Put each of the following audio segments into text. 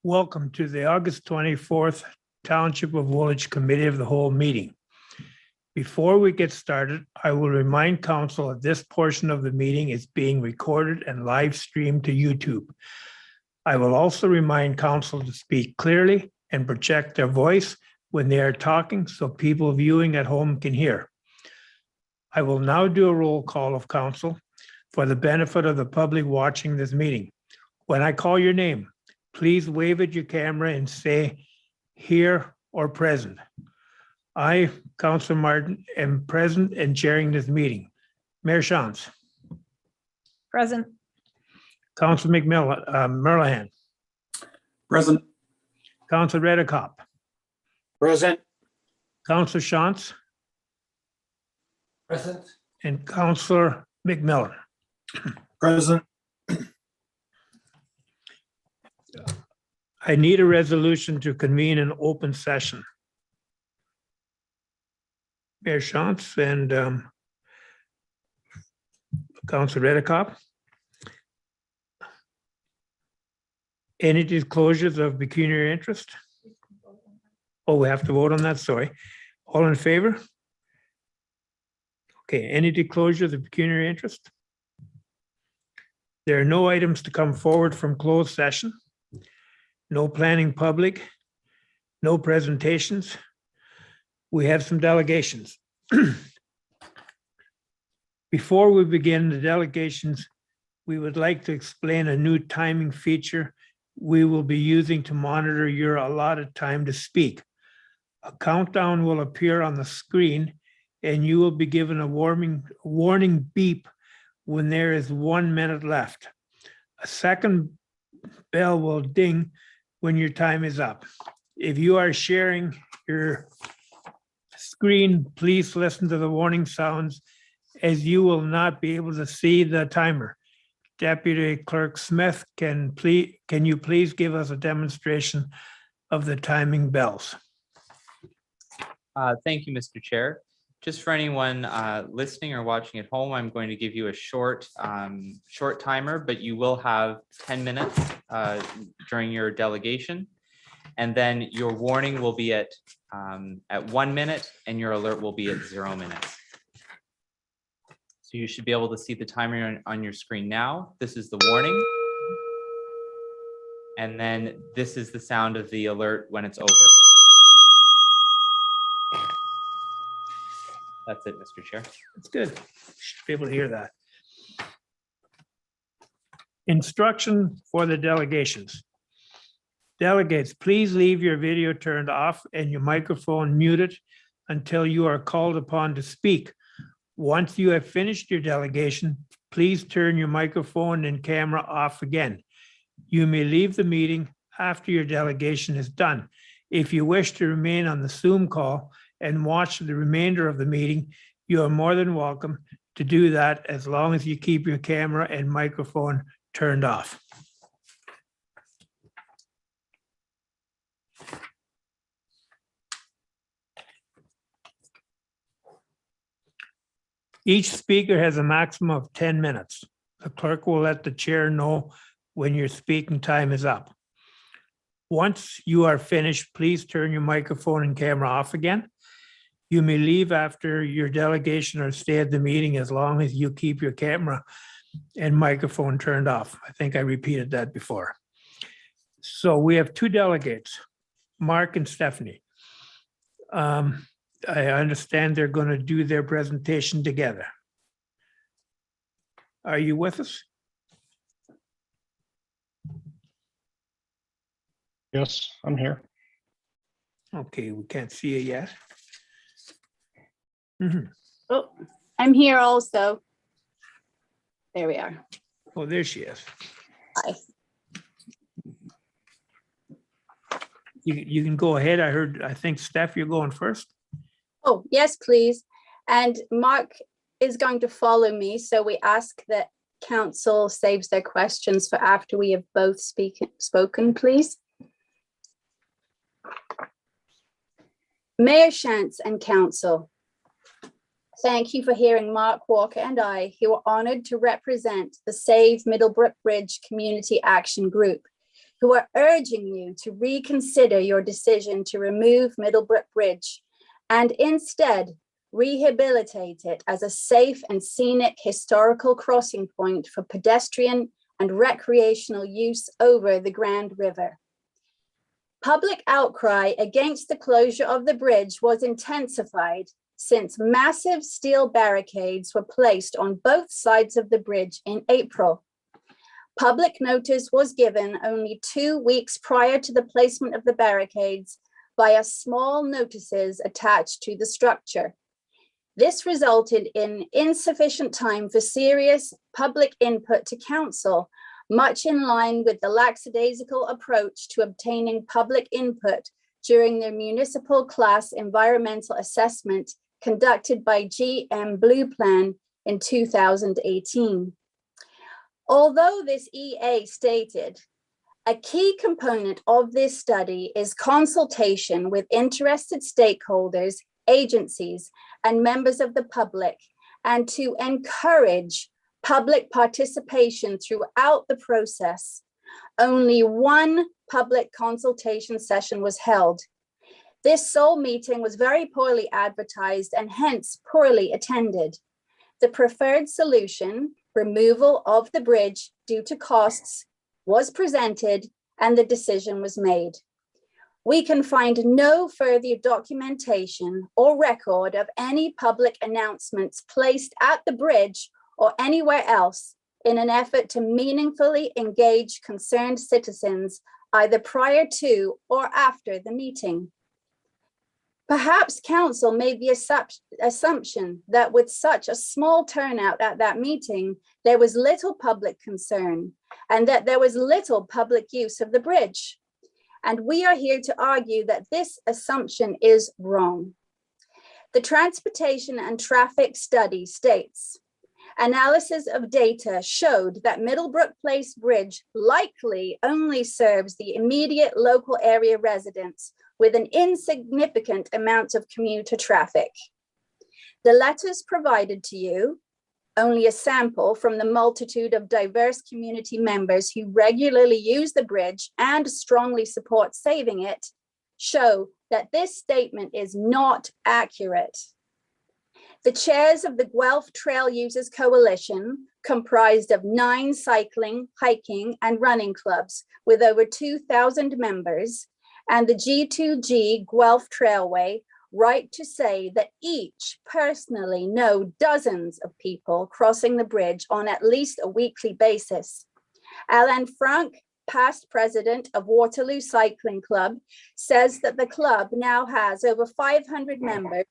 Welcome to the August 24th Township of Woolwich Committee of the Whole meeting. Before we get started, I will remind council that this portion of the meeting is being recorded and live streamed to YouTube. I will also remind council to speak clearly and project their voice when they are talking so people viewing at home can hear. I will now do a roll call of council for the benefit of the public watching this meeting. When I call your name, please wave at your camera and say here or present. I, Councillor Martin, am present and chairing this meeting. Mayor Shantz. Present. Councillor Merlihan. Present. Councillor Redekop. Present. Councillor Shantz Present. and Councillor McMillan. Present. I need a resolution to convene an open session. Mayor Shantz and Councillor Redekop. Any disclosures of pecuniary interest? Oh, we have to vote on that, sorry. All in favor? Okay, any disclosures of pecuniary interest? There are no items to come forward from closed session. No planning public, no presentations. We have some delegations. Before we begin the delegations, we would like to explain a new timing feature we will be using to monitor your allotted time to speak. A countdown will appear on the screen and you will be given a warning beep when there is 1 minute left. A second bell will ding when your time is up. If you are sharing your screen, please listen to the warning sounds as you will not be able to see the timer. Deputy Clerk Smith, can you please give us a demonstration of the timing bells? Thank you, Mr. Chair. Just for anyone listening or watching at home, I'm going to give you a short timer, but you will have 10 minutes during your delegation. And then your warning will be at 1 minute and your alert will be at 0 minutes. So you should be able to see the timer on your screen now. This is the warning. And then this is the sound of the alert when it's over. That's it, Mr. Chair. That's good. Should be able to hear that. Instruction for the delegations. Delegates, please leave your video turned off and your microphone muted until you are called upon to speak. Once you have finished your delegation, please turn your microphone and camera off again. You may leave the meeting after your delegation is done. If you wish to remain on the Zoom call and watch the remainder of the meeting, you are more than welcome to do that as long as you keep your camera and microphone turned off. Each speaker has a maximum of 10 minutes. The clerk will let the chair know when your speaking time is up. Once you are finished, please turn your microphone and camera off again. You may leave after your delegation or stay at the meeting as long as you keep your camera and microphone turned off. I think I repeated that before. So we have two delegates, Mark and Stephanie. I understand they're going to do their presentation together. Are you with us? Yes, I'm here. Okay, we can't see you yet. Oh, I'm here also. There we are. Oh, there she is. Hi. You can go ahead. I think Steph, you're going first. Oh, yes, please. And Mark is going to follow me. So we ask that council saves their questions for after we have both spoken, please. Mayor Shantz and council, thank you for hearing Mark Walker and I, who are honored to represent the Save Middlebrook Bridge Community Action Group. who are urging you to reconsider your decision to remove Middlebrook Bridge and instead rehabilitate it as a safe and scenic historical crossing point for pedestrian and recreational use over the Grand River. Public outcry against the closure of the bridge was intensified since massive steel barricades were placed on both sides of the bridge in April. Public notice was given only 2 weeks prior to the placement of the barricades via small notices attached to the structure. This resulted in insufficient time for serious public input to council, much in line with the lackadaisical approach to obtaining public input during the municipal class environmental assessment conducted by GM Blue Plan in 2018. Although this EA stated, a key component of this study is consultation with interested stakeholders, agencies, and members of the public, and to encourage public participation throughout the process. Only one public consultation session was held. This sole meeting was very poorly advertised and hence poorly attended. The preferred solution, removal of the bridge due to costs, was presented and the decision was made. We can find no further documentation or record of any public announcements placed at the bridge or anywhere else in an effort to meaningfully engage concerned citizens either prior to or after the meeting. Perhaps council made the assumption that with such a small turnout at that meeting, there was little public concern and that there was little public use of the bridge. And we are here to argue that this assumption is wrong. The Transportation and Traffic Study states, analysis of data showed that Middlebrook Place Bridge likely only serves the immediate local area residents with an insignificant amount of commuter traffic. The letters provided to you, only a sample from the multitude of diverse community members who regularly use the bridge and strongly support saving it, show that this statement is not accurate. The chairs of the Guelph Trail Users Coalition, comprised of 9 cycling, hiking, and running clubs with over 2,000 members, and the G2G Guelph Trailway, write to say that each personally know dozens of people crossing the bridge on at least a weekly basis. Alain Frank, past president of Waterloo Cycling Club, says that the club now has over 500 members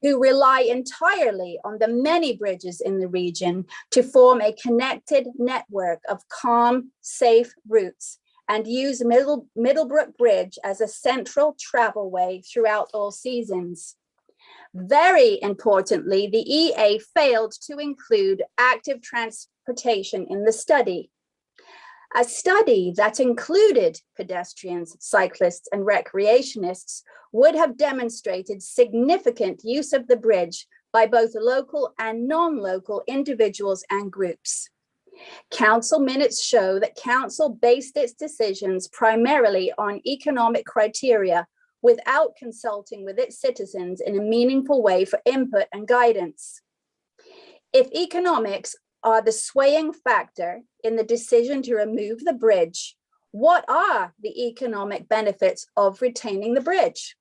who rely entirely on the many bridges in the region to form a connected network of calm, safe routes and use Middlebrook Bridge as a central travel way throughout all seasons. Very importantly, the EA failed to include active transportation in the study. A study that included pedestrians, cyclists, and recreationists would have demonstrated significant use of the bridge by both local and non-local individuals and groups. Council minutes show that council based its decisions primarily on economic criteria without consulting with its citizens in a meaningful way for input and guidance. If economics are the swaying factor in the decision to remove the bridge, what are the economic benefits of retaining the bridge?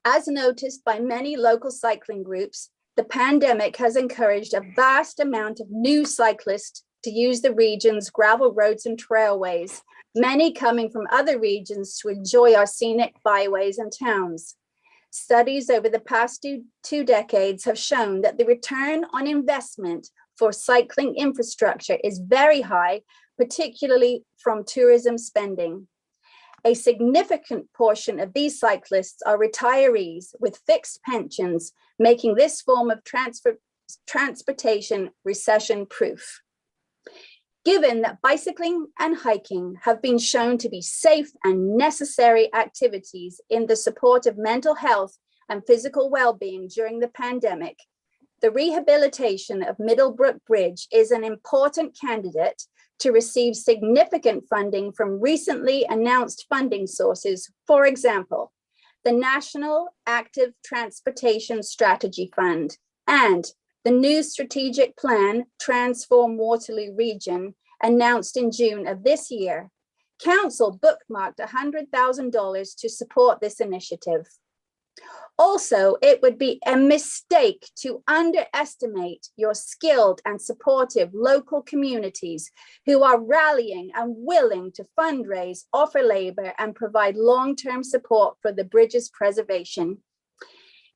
As noticed by many local cycling groups, the pandemic has encouraged a vast amount of new cyclists to use the region's gravel roads and trailways, many coming from other regions to enjoy our scenic byways and towns. Studies over the past two decades have shown that the return on investment for cycling infrastructure is very high, particularly from tourism spending. A significant portion of these cyclists are retirees with fixed pensions, making this form of transportation recession-proof. Given that bicycling and hiking have been shown to be safe and necessary activities in the support of mental health and physical well-being during the pandemic, the rehabilitation of Middlebrook Bridge is an important candidate to receive significant funding from recently announced funding sources, for example, the National Active Transportation Strategy Fund and the new strategic plan, Transform Waterloo Region, announced in June of this year. Council bookmarked $100,000 to support this initiative. Also, it would be a mistake to underestimate your skilled and supportive local communities who are rallying and willing to fundraise, offer labor, and provide long-term support for the bridge's preservation.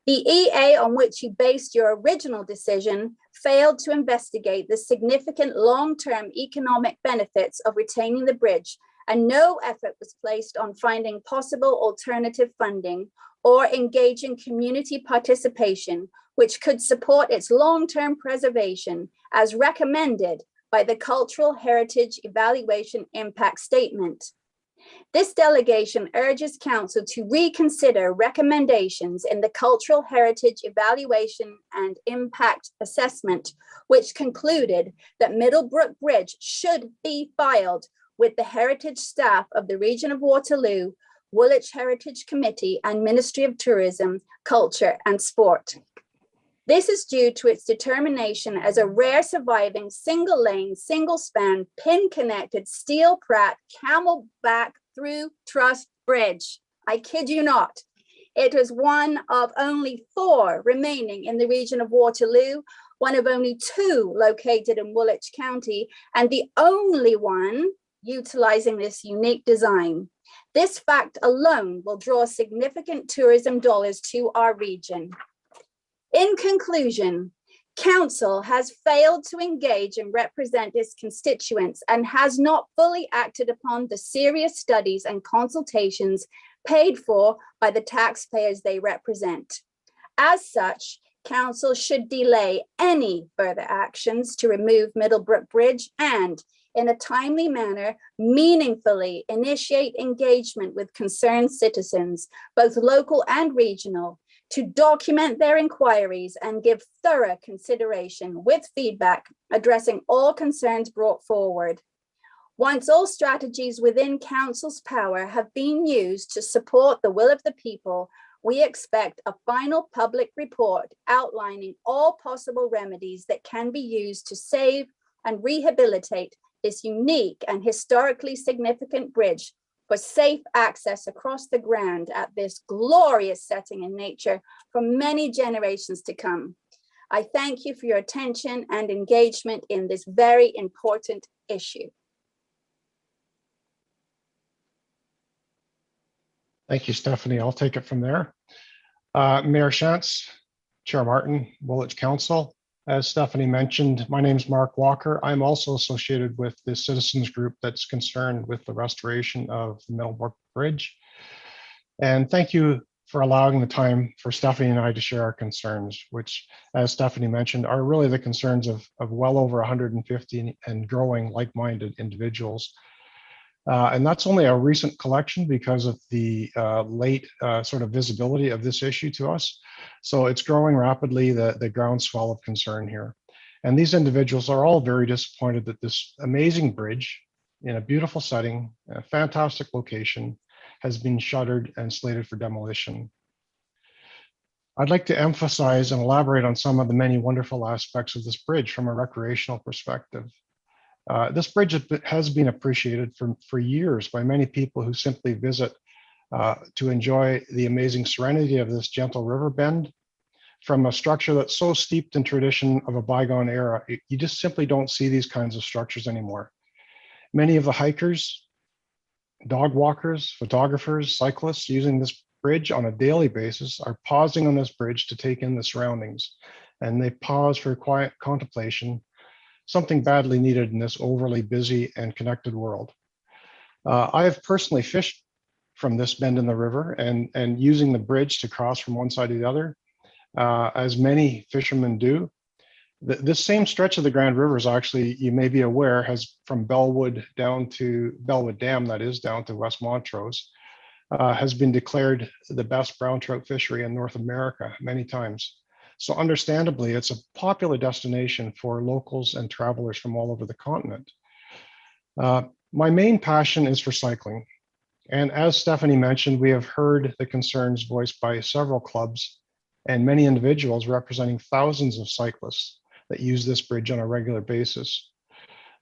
The EA on which you based your original decision failed to investigate the significant long-term economic benefits of retaining the bridge, and no effort was placed on finding possible alternative funding or engaging community participation, which could support its long-term preservation as recommended by the Cultural Heritage Evaluation Impact Statement. This delegation urges Council to reconsider recommendations in the Cultural Heritage Evaluation and Impact Assessment, which concluded that Middlebrook Bridge should be filed with the heritage staff of the region of Waterloo, Woolwich Heritage Committee, and Ministry of Tourism, Culture and Sport. This is due to its determination as a rare surviving single lane, single span, pin connected steel pratt camelback through truss bridge. I kid you not. It is one of only 4 remaining in the region of Waterloo, one of only 2 located in Woolwich County, and the only one utilizing this unique design. This fact alone will draw significant tourism dollars to our region. In conclusion, Council has failed to engage and represent its constituents and has not fully acted upon the serious studies and consultations paid for by the taxpayers they represent. As such, Council should delay any further actions to remove Middlebrook Bridge and, in a timely manner, meaningfully initiate engagement with concerned citizens, both local and regional, to document their inquiries and give thorough consideration with feedback addressing all concerns brought forward. Once all strategies within Council's power have been used to support the will of the people, we expect a final public report outlining all possible remedies that can be used to save and rehabilitate this unique and historically significant bridge for safe access across the Grand at this glorious setting in nature for many generations to come. I thank you for your attention and engagement in this very important issue. Thank you, Stephanie. I'll take it from there. Mayor Shantz, Chair Martin, Woolwich Council. As Stephanie mentioned, my name is Mark Walker. I'm also associated with the citizens group that's concerned with the restoration of the Middlebrook Bridge. And thank you for allowing the time for Stephanie and I to share our concerns, which, as Stephanie mentioned, are really the concerns of well over 150 and growing like-minded individuals. And that's only a recent collection because of the late sort of visibility of this issue to us. So it's growing rapidly, the groundswell of concern here. And these individuals are all very disappointed that this amazing bridge in a beautiful setting, a fantastic location, has been shuttered and slated for demolition. I'd like to emphasize and elaborate on some of the many wonderful aspects of this bridge from a recreational perspective. This bridge has been appreciated for years by many people who simply visit to enjoy the amazing serenity of this gentle river bend from a structure that's so steeped in tradition of a bygone era. You just simply don't see these kinds of structures anymore. Many of the hikers, dog walkers, photographers, cyclists using this bridge on a daily basis are pausing on this bridge to take in the surroundings, and they pause for quiet contemplation, something badly needed in this overly busy and connected world. I have personally fished from this bend in the river and using the bridge to cross from one side to the other, as many fishermen do. This same stretch of the Grand River is actually, you may be aware, has from Bellwood down to Bellwood Dam, that is, down to West Montrose, has been declared the best brown trout fishery in North America many times. So understandably, it's a popular destination for locals and travelers from all over the continent. My main passion is for cycling. And as Stephanie mentioned, we have heard the concerns voiced by several clubs and many individuals representing thousands of cyclists that use this bridge on a regular basis.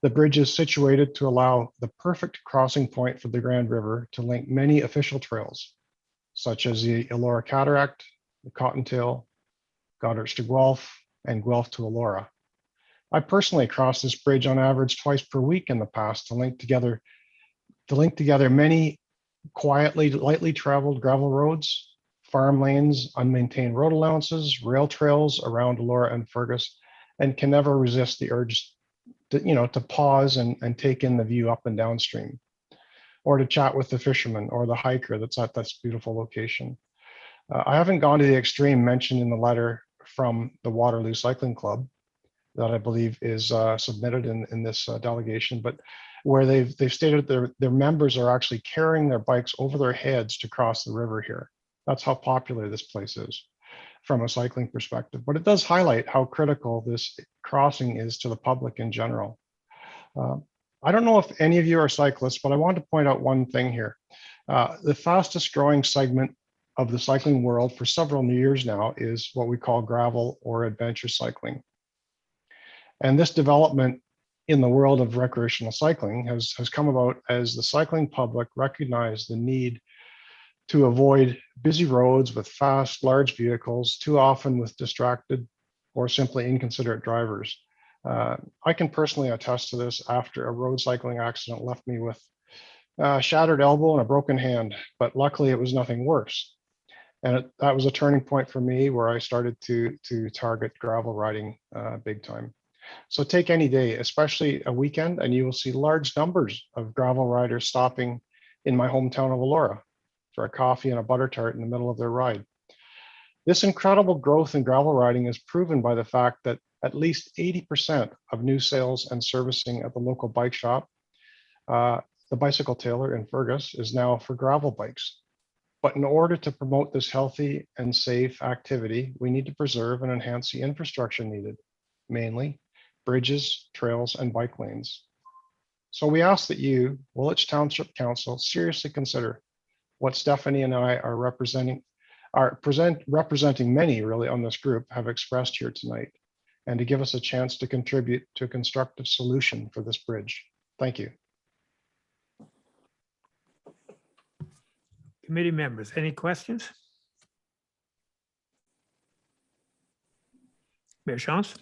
The bridge is situated to allow the perfect crossing point for the Grand River to link many official trails, such as the Elora Cataract, the Cottontail, Goddard's to Guelph, and Guelph to Elora. I personally crossed this bridge on average twice per week in the past to link together many quietly, lightly traveled gravel roads, farm lanes, unmaintained road allowances, rail trails around Elora and Fergus, and can never resist the urge to pause and take in the view up and downstream, or to chat with the fisherman or the hiker that's at this beautiful location. I haven't gone to the extreme mentioned in the letter from the Waterloo Cycling Club that I believe is submitted in this delegation, but where they've stated their members are actually carrying their bikes over their heads to cross the river here. That's how popular this place is from a cycling perspective, but it does highlight how critical this crossing is to the public in general. I don't know if any of you are cyclists, but I want to point out one thing here. The fastest growing segment of the cycling world for several years now is what we call gravel or adventure cycling. And this development in the world of recreational cycling has come about as the cycling public recognized the need to avoid busy roads with fast, large vehicles, too often with distracted or simply inconsiderate drivers. I can personally attest to this after a road cycling accident left me with a shattered elbow and a broken hand, but luckily it was nothing worse. And that was a turning point for me where I started to target gravel riding big time. So take any day, especially a weekend, and you will see large numbers of gravel riders stopping in my hometown of Elora for a coffee and a butter tart in the middle of their ride. This incredible growth in gravel riding is proven by the fact that at least 80% of new sales and servicing at the local bike shop, the Bicycle Tailor in Fergus, is now for gravel bikes. But in order to promote this healthy and safe activity, we need to preserve and enhance the infrastructure needed, mainly bridges, trails, and bike lanes. So we ask that you, Woolwich Township Council, seriously consider what Stephanie and I are representing many really on this group have expressed here tonight, and to give us a chance to contribute to a constructive solution for this bridge. Thank you. Committee members, any questions? Mayor Chance?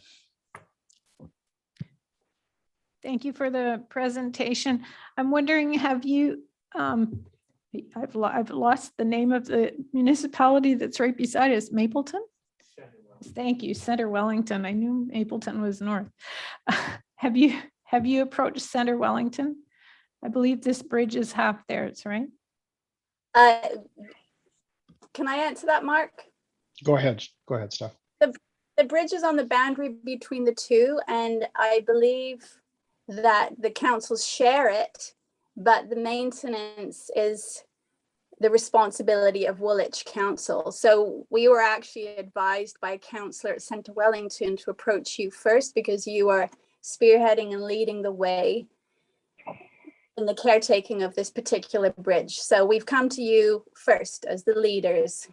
Thank you for the presentation. I'm wondering, have you, I've lost the name of the municipality that's right beside us, Mapleton? Thank you, Center Wellington. I knew Mapleton was north. Have you approached Center Wellington? I believe this bridge is half theirs, right? Can I answer that, Mark? Go ahead, Steph. The bridge is on the boundary between the two, and I believe that the councils share it, but the maintenance is the responsibility of Woolwich Council. So we were actually advised by a councillor at Centre Wellington to approach you first because you are spearheading and leading the way in the caretaking of this particular bridge. So we've come to you first as the leaders.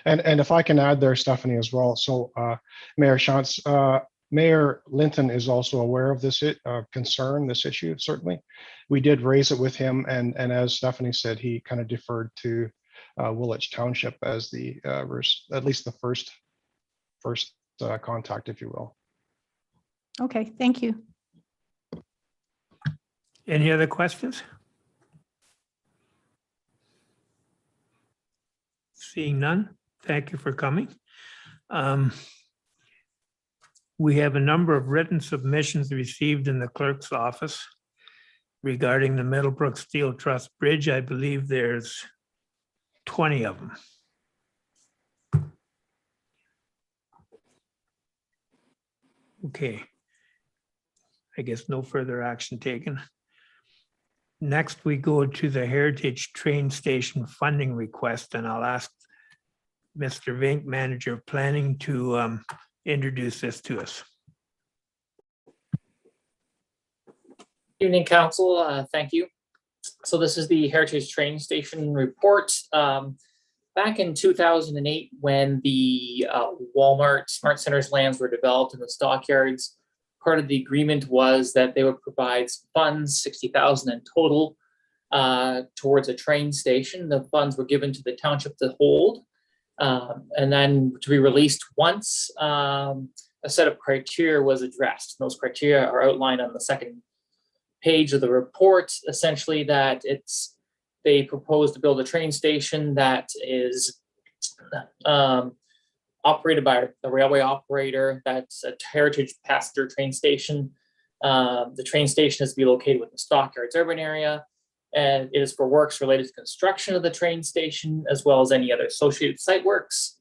And if I can add there, Stephanie, as well. So Mayor Chance, Mayor Linton is also aware of this concern, this issue, certainly. We did raise it with him, and as Stephanie said, he kind of deferred to Woolwich Township as the, at least the first contact, if you will. Okay, thank you. Any other questions? Seeing none, thank you for coming. We have a number of written submissions received in the clerk's office regarding the Middlebrook Steel Trust Bridge. I believe there's 20 of them. Okay. I guess no further action taken. Next, we go to the Heritage Train Station funding request, and I'll ask Mr. Vink, Manager of Planning, to introduce this to us. Evening, Council. Thank you. So this is the Heritage Train Station report. Back in 2008, when the Walmart Smart Centers lands were developed in the stockyards, part of the agreement was that they would provide some funds, 60,000 in total, towards a train station. The funds were given to the township to hold, and then to be released once a set of criteria was addressed. Those criteria are outlined on the second page of the report. Essentially, that they propose to build a train station that is operated by the railway operator. That's a heritage passenger train station. The train station is to be located within the Stockyards urban area, and it is for works related to construction of the train station, as well as any other associated site works.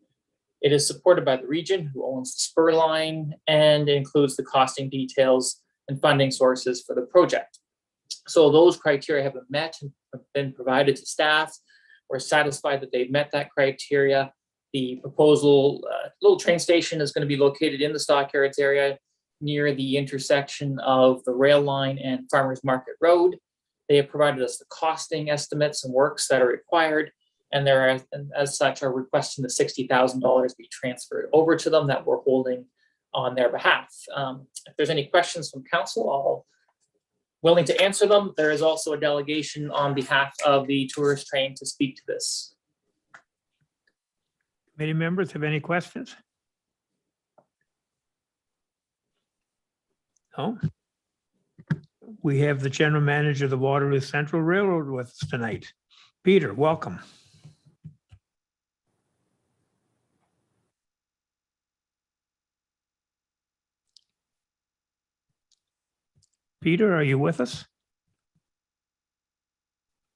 It is supported by the region, who owns the spur line, and includes the costing details and funding sources for the project. So those criteria have been met and have been provided to staff. We're satisfied that they've met that criteria. The proposal little train station is going to be located in the Stockyards area near the intersection of the rail line and Farmers Market Road. They have provided us the costing estimates and works that are required, and as such are requesting the $60,000 be transferred over to them that we're holding on their behalf. If there's any questions from council, I'll willing to answer them. There is also a delegation on behalf of the tourist train to speak to this. Committee members have any questions? No? We have the general manager of the Waterloo Central Railroad with us tonight. Peter, welcome. Peter, are you with us?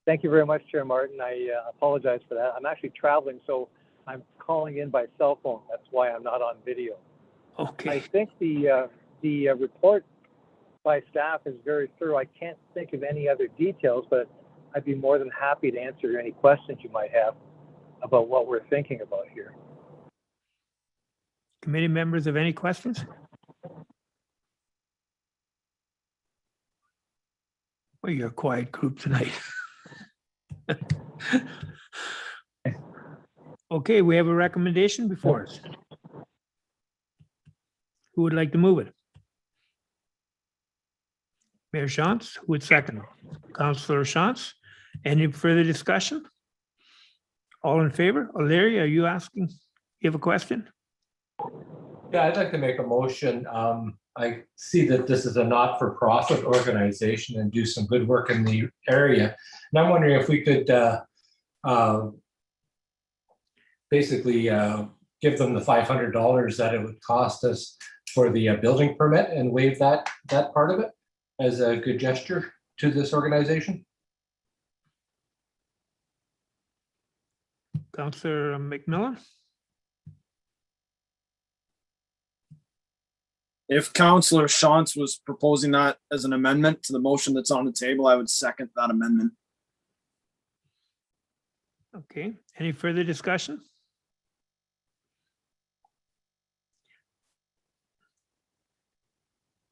Thank you very much, Chair Martin. I apologize for that. I'm actually traveling, so I'm calling in by cell phone. That's why I'm not on video. I Okay, think the report by staff is very thorough. I can't think of any other details, but I'd be more than happy to answer any questions you might have about what we're thinking about here. committee members have any questions? Well, you're a quiet group tonight. Okay, we have a recommendation before us. Who would like to move it? Mayor Shantz, who would second? Councillor Shantz, any further discussion? All in favor? O'Leary, are you asking? You have a question? Yeah, I'd like to make a motion. I see that this is a not-for-profit organization and do some good work in the area. And I'm wondering if we could basically give them the $500 that it would cost us for the building permit and waive that part of it as a good gesture to this organization. Councillor McMillan? If Councillor Shantz was proposing that as an amendment to the motion that's on the table, I would second that amendment. Okay, any further discussion?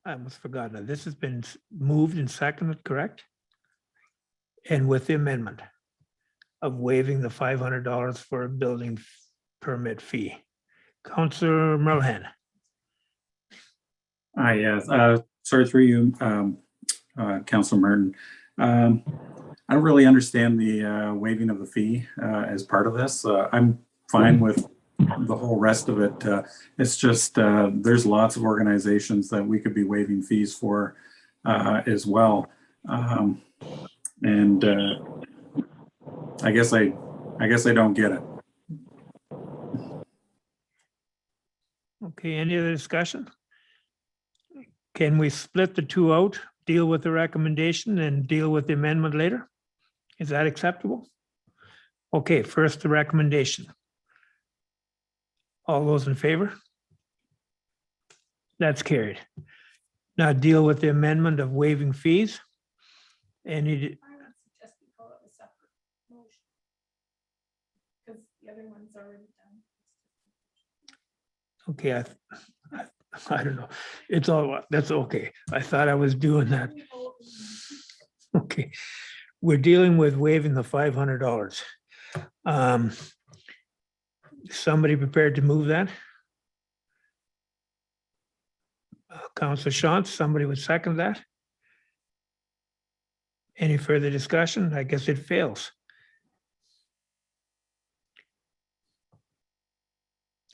I almost forgot. Now, this has been moved and seconded, correct? And with the amendment of waiving the $500 for a building permit fee. Councillor Merlhan. Yes, sorry through you, Councilor Martin. I don't really understand the waiving of the fee as part of this. I'm fine with the whole rest of it. It's just there's lots of organizations that we could be waiving fees for as well. And I guess I don't get it. Okay, any other discussion? Can we split the two out, deal with the recommendation and deal with the amendment later? Is that acceptable? Okay, first the recommendation. All those in favor? That's carried. Now deal with the amendment of waiving fees. Any, okay, I don't know. It's all, that's okay. I thought I was doing that. Okay. We're dealing with waiving the $500. Somebody prepared to move that? Councilor Shantz, somebody would second that? Any further discussion? I guess it fails.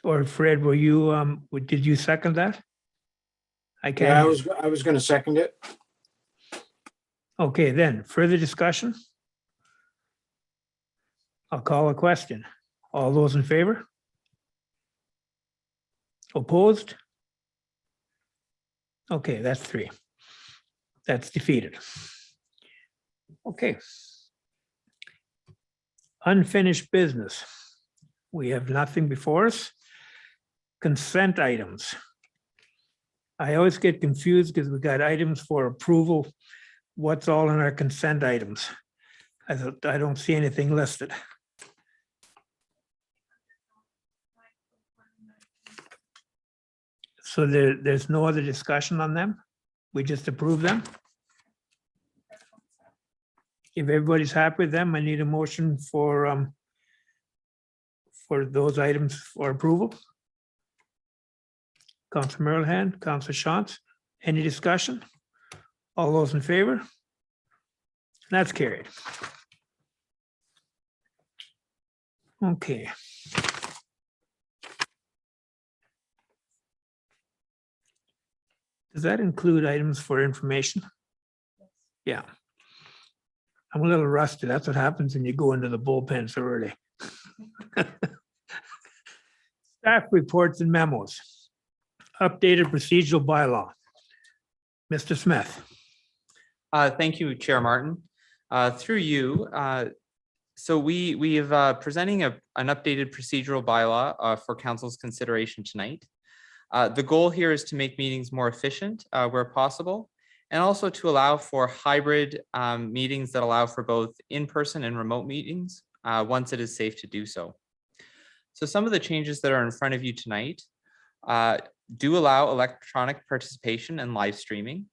Or Fred, were you, did you second that? I Yeah, can't. I was going to second it. Okay, then, further discussion? I'll call a question. All those in favor? Opposed? Okay, that's 3. That's defeated. Okay. Unfinished business. We have nothing before us. Consent items. I always get confused because we got items for approval. What's all in our consent items? I don't see anything listed. So there's no other discussion on them? We just approve them? If everybody's happy with them, I need a motion for those items for approval. Councilor Merlehan, Councilor Shantz, any discussion? All those in favor? That's carried. Okay. Does that include items for information? Yeah. I'm a little rusty. That's what happens when you go into the bullpen so early. Staff reports and memos. Updated procedural bylaw. Mr. Smith. Thank you, Chair Martin. Through you, so we have presenting an updated procedural bylaw for Council's consideration tonight. The goal here is to make meetings more efficient where possible, and also to allow for hybrid meetings that allow for both in-person and remote meetings once it is safe to do so. So some of the changes that are in front of you tonight do allow electronic participation and live streaming,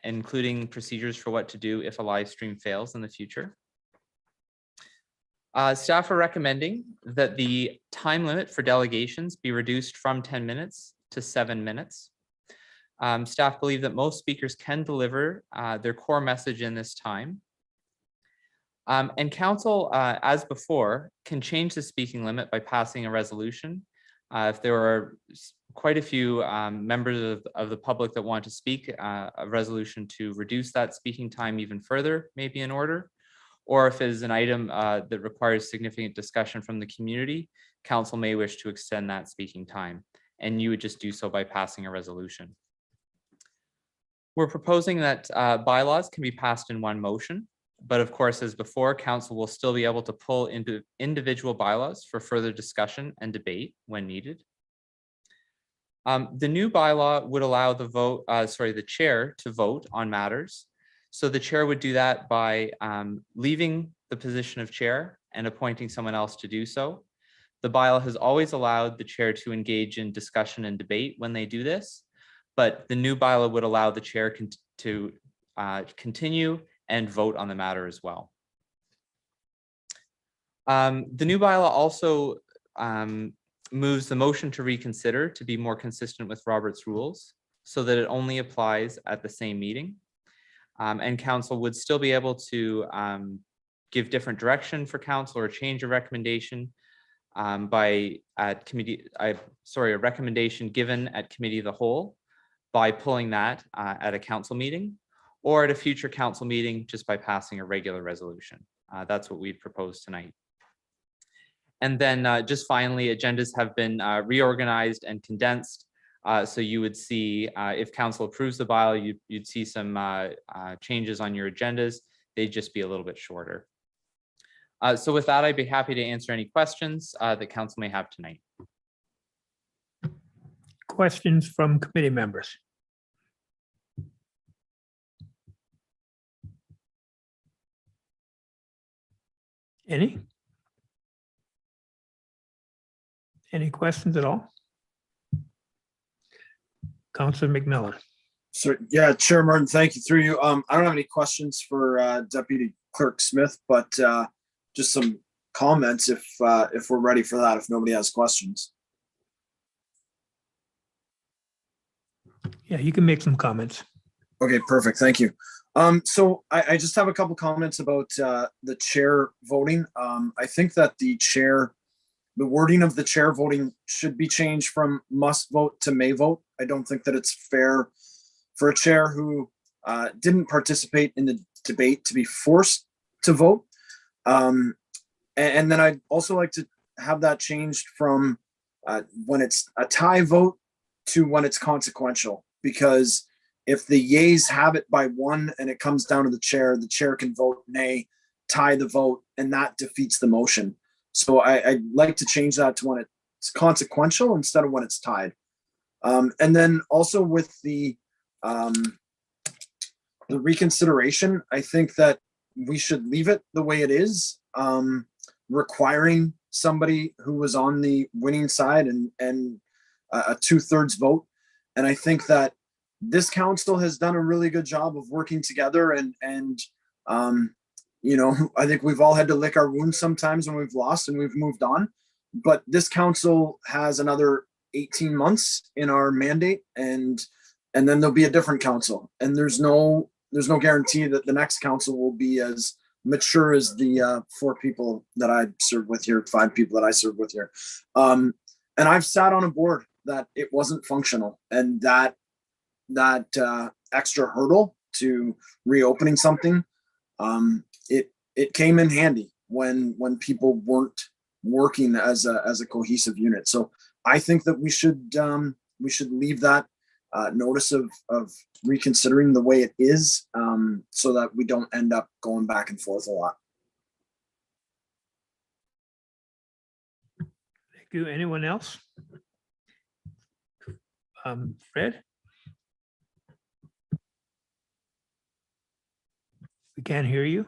including procedures for what to do if a live stream fails in the future. Staff are recommending that the time limit for delegations be reduced from 10 minutes to 7 minutes. Staff believe that most speakers can deliver their core message in this time. And Council, as before, can change the speaking limit by passing a resolution. If there are quite a few members of the public that want to speak, a resolution to reduce that speaking time even further may be in order. Or if it is an item that requires significant discussion from the community, Council may wish to extend that speaking time, and you would just do so by passing a resolution. We're proposing that bylaws can be passed in one motion, but of course, as before, Council will still be able to pull into individual bylaws for further discussion and debate when needed. The new bylaw would allow the chair to vote on matters. So the chair would do that by leaving the position of chair and appointing someone else to do so. The bylaw has always allowed the chair to engage in discussion and debate when they do this, but the new bylaw would allow the chair to continue and vote on the matter as well. The new bylaw also moves the motion to reconsider to be more consistent with Robert's rules so that it only applies at the same meeting. And Council would still be able to give different direction for Council or change a recommendation a recommendation given at committee of the whole by pulling that at a Council meeting, or at a future Council meeting just by passing a regular resolution. That's what we'd propose tonight. And then just finally, agendas have been reorganized and condensed. So you would see, if Council approves the bylaw, you'd see some changes on your agendas. They'd just be a little bit shorter. So with that, I'd be happy to answer any questions that Council may have tonight. Questions from committee members? Any? Any questions at all? Councillor McMillan. So, yeah, Chair Martin, thank you through you. I don't have any questions for Deputy Clerk Smith, but just some comments if we're ready for that, if nobody has questions. Yeah, you can make some comments. Okay, perfect. Thank you. So I just have a couple comments about the chair voting. I think that the wording of the chair voting should be changed from must vote to may vote. I don't think that it's fair for a chair who didn't participate in the debate to be forced to vote. And then I'd also like to have that changed from when it's a tie vote to when it's consequential, because if the yeas have it by one and it comes down to the chair can vote nay, tie the vote, and that defeats the motion. So I'd like to change that to when it's consequential instead of when it's tied. And then also with the reconsideration, I think that we should leave it the way it is, requiring somebody who was on the winning side and a 2/3 vote. And I think that this council has done a really good job of working together and you know, I think we've all had to lick our wounds sometimes when we've lost and we've moved on, but this council has another 18 months in our mandate, and then there'll be a different council, and there's no guarantee that the next council will be as mature as the 4 people that I served with here, 5 people that I served with here. And I've sat on a board that it wasn't functional, and that extra hurdle to reopening something, it came in handy when people weren't working as a cohesive unit. So I think that we should leave that notice of reconsidering the way it is, so that we don't end up going back and forth a lot. Thank you. Anyone else? Fred? We can't hear you.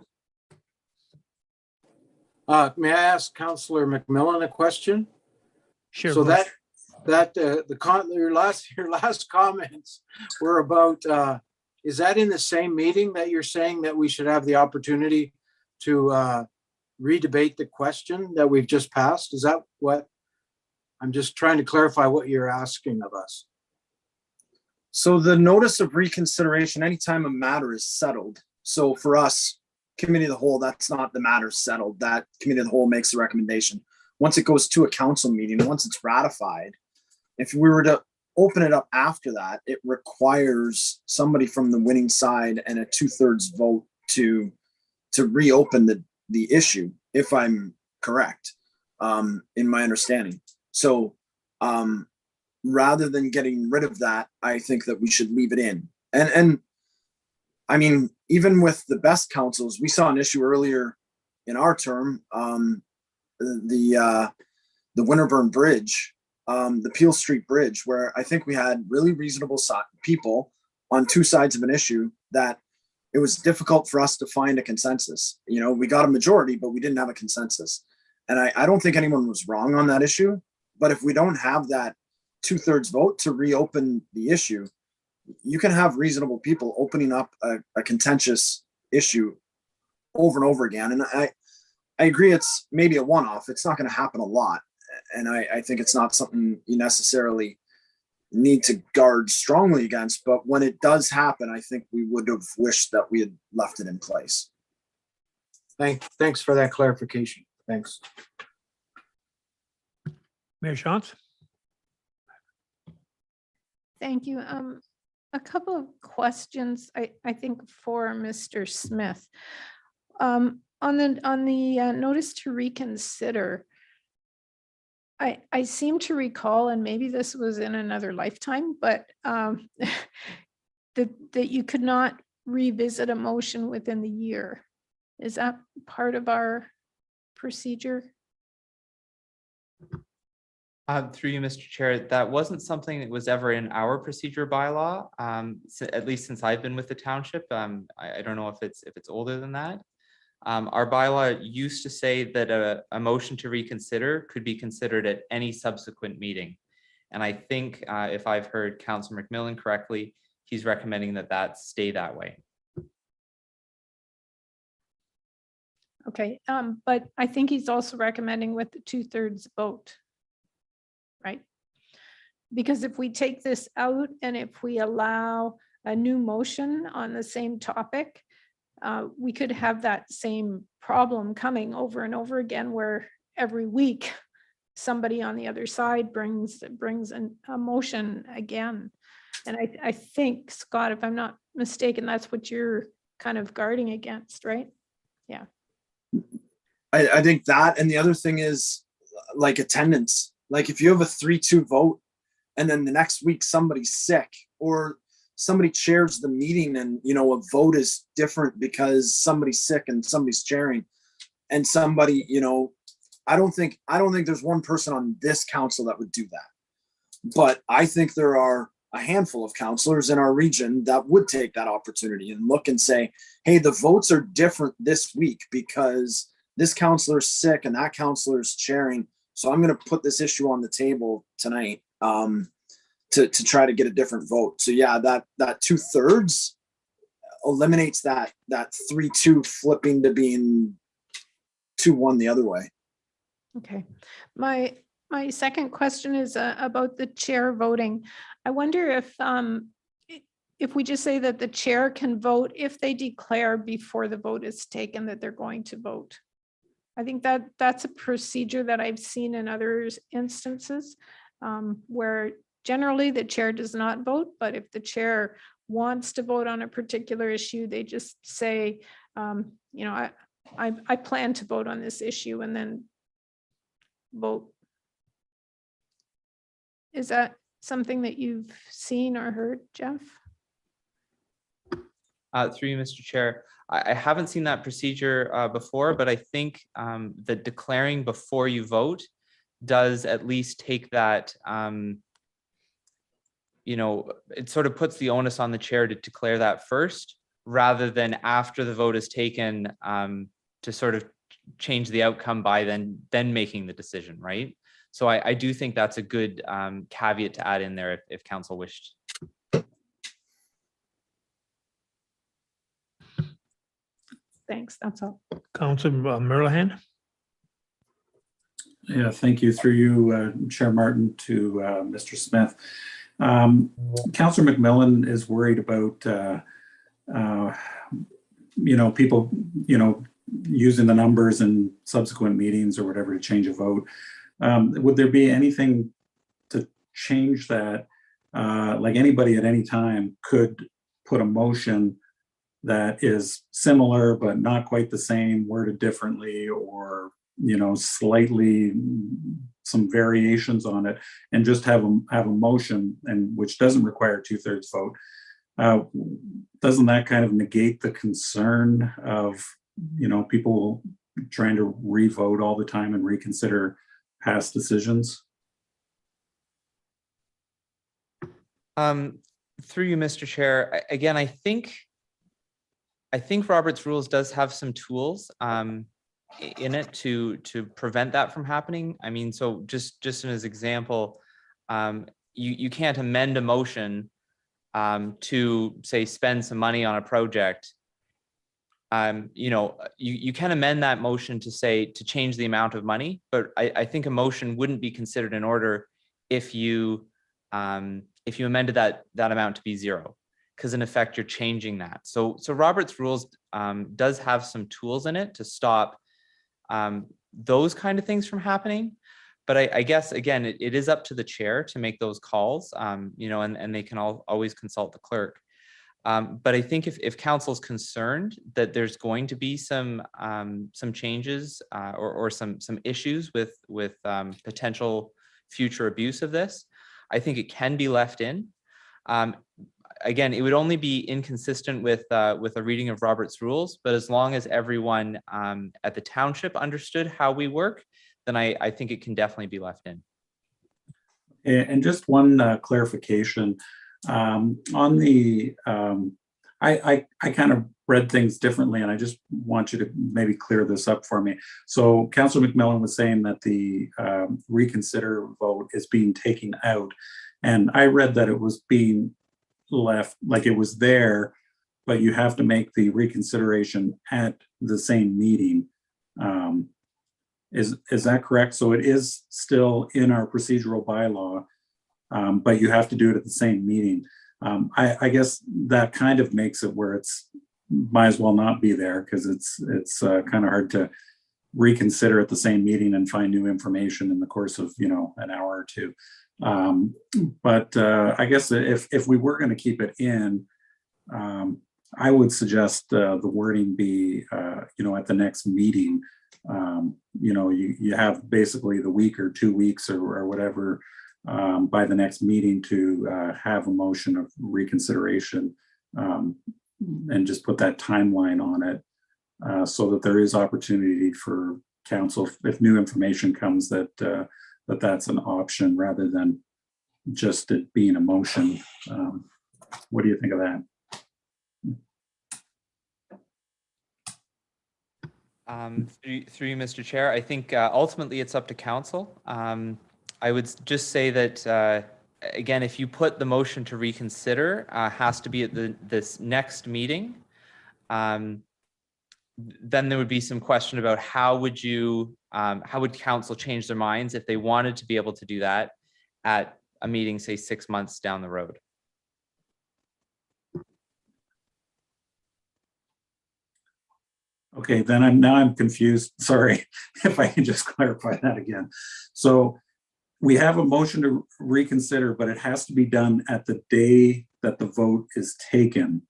May I ask Councillor McMillan a question? Sure. So go that your last comments were about, is that in the same meeting that you're saying that we should have the opportunity to redebate the question that we've just passed? Is that what? I'm just trying to clarify what you're asking of us. So the notice of reconsideration, anytime a matter is settled. So for us, committee of the whole, that's not the matter settled. That committee of the whole makes the recommendation. Once it goes to a council meeting, once it's ratified, if we were to open it up after that, it requires somebody from the winning side and a 2/3 vote to reopen the issue, if I'm correct, in my understanding. So rather than getting rid of that, I think that we should leave it in. And I mean, even with the best councils, we saw an issue earlier in our term, the Winterburn Bridge, the Peel Street Bridge, where I think we had really reasonable people on 2 sides of an issue that it was difficult for us to find a consensus. You know, we got a majority, but we didn't have a consensus. And I don't think anyone was wrong on that issue. But if we don't have that 2/3 vote to reopen the issue, you can have reasonable people opening up a contentious issue over and over again. And I agree, it's maybe a one-off. It's not going to happen a lot. And I think it's not something you necessarily need to guard strongly against. But when it does happen, I think we would have wished that we had left it in place. Thanks for that clarification. Thanks. Mayor Shantz? Thank you. A couple of questions, I think, for Mr. Smith. On the notice to reconsider, I seem to recall, and maybe this was in another lifetime, but that you could not revisit a motion within the year. Is that part of our procedure? Through you, Mr. Chair, that wasn't something that was ever in our procedure bylaw, at least since I've been with the township. I don't know if it's older than that. Our bylaw used to say that a motion to reconsider could be considered at any subsequent meeting. And I think if I've heard Councillor McMillan correctly, he's recommending that that stay that way. Okay, but I think he's also recommending with the 2/3 vote, right? Because if we take this out and if we allow a new motion on the same topic, we could have that same problem coming over and over again, where every week somebody on the other side brings a motion again. And I think, Scott, if I'm not mistaken, that's what you're kind of guarding against, right? Yeah. I think that, and the other thing is like attendance. Like if you have a 3-2 vote and then the next week somebody's sick or somebody chairs the meeting and, you know, a vote is different because somebody's sick and somebody's chairing and somebody, you know, I don't think there's one person on this council that would do that. But I think there are a handful of councillors in our region that would take that opportunity and look and say, hey, the votes are different this week because this councillor's sick and that councillor's chairing. So I'm going to put this issue on the table tonight to try to get a different vote. So yeah, that 2/3 eliminates that 3-2 flipping to being 2-1 the other way. Okay. My second question is about the chair voting. I wonder if we just say that the chair can vote if they declare before the vote is taken that they're going to vote. I think that's a procedure that I've seen in other instances where generally the chair does not vote, but if the chair wants to vote on a particular issue, they just say, you know, I plan to vote on this issue and then vote. Is that something that you've seen or heard, Jeff? Through you, Mr. Chair, I haven't seen that procedure before, but I think that declaring before you vote does at least take that, you know, it sort of puts the onus on the chair to declare that first, rather than after the vote is taken to sort of change the outcome by then making the decision, right? So I do think that's a good caveat to add in there if council wished. Thanks, that's all. Councillor Merlehan. Yeah, thank you. Through you, Chair Martin, to Mr. Smith. Councillor McMillan is worried about, you know, people, you know, using the numbers in subsequent meetings or whatever to change a vote. Would there be anything to change that? Like anybody at any time could put a motion that is similar but not quite the same, worded differently, or, you know, slightly some variations on it, and just have a motion, and which doesn't require 2/3 vote. Doesn't that kind of negate the concern of, you know, people trying to re-vote all the time and reconsider past decisions? Through you, Mr. Chair, again, I think Robert's Rules does have some tools in it to prevent that from happening. I mean, so just as an example, you can't amend a motion to say spend some money on a project. You know, you can amend that motion to say to change the amount of money, but I think a motion wouldn't be considered in order if you amended that amount to be 0, because in effect you're changing that. So Robert's Rules does have some tools in it to stop those kind of things from happening. But I guess, again, it is up to the chair to make those calls, you know, and they can always consult the clerk. But I think if council's concerned that there's going to be some changes or some issues with potential future abuse of this, I think it can be left in. Again, it would only be inconsistent with a reading of Robert's Rules, but as long as everyone at the township understood how we work, then I think it can definitely be left in. And just one clarification on the I kind of read things differently, and I just want you to maybe clear this up for me. So Councilor McMillan was saying that the reconsider vote is being taken out, and I read that it was being left, like it was there, but you have to make the reconsideration at the same meeting. Is that correct? So it is still in our procedural bylaw, but you have to do it at the same meeting. I guess that kind of makes it where it's might as well not be there, because it's kind of hard to reconsider at the same meeting and find new information in the course of, you know, an hour or two. But I guess if we were going to keep it in, I would suggest the wording be, you know, at the next meeting. You know, you have basically the week or 2 weeks or whatever by the next meeting to have a motion of reconsideration, and just put that timeline on it, so that there is opportunity for council, if new information comes, that that's an option rather than just it being a motion. What do you think of that? Through you, Mr. Chair, I think ultimately it's up to council. I would just say that, again, if you put the motion to reconsider has to be at this next meeting, then there would be some question about how would council change their minds if they wanted to be able to do that at a meeting, say 6 months down the road. Okay, then I'm confused. Sorry, if I can just clarify that again. So we have a motion to reconsider, but it has to be done at the day that the vote is taken.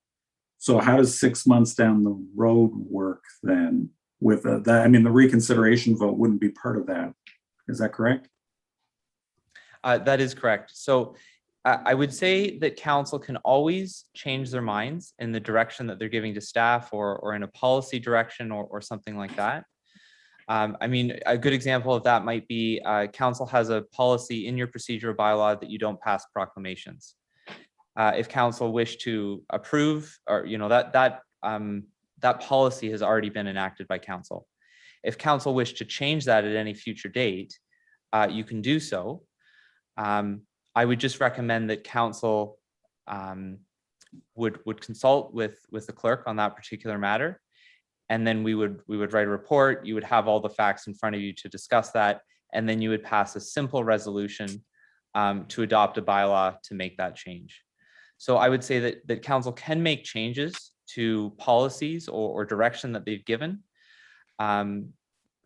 So how does 6 months down the road work then with that? I mean, the reconsideration vote wouldn't be part of that. Is that correct? That is correct. So I would say that council can always change their minds in the direction that they're giving to staff, or in a policy direction, or something like that. I mean, a good example of that might be council has a policy in your procedural bylaw that you don't pass proclamations. If council wish to approve, or you know, that policy has already been enacted by council. If council wish to change that at any future date, you can do so. I would just recommend that council would consult with the clerk on that particular matter, and then we would write a report. You would have all the facts in front of you to discuss that, and then you would pass a simple resolution to adopt a bylaw to make that change. So I would say that council can make changes to policies or direction that they've given.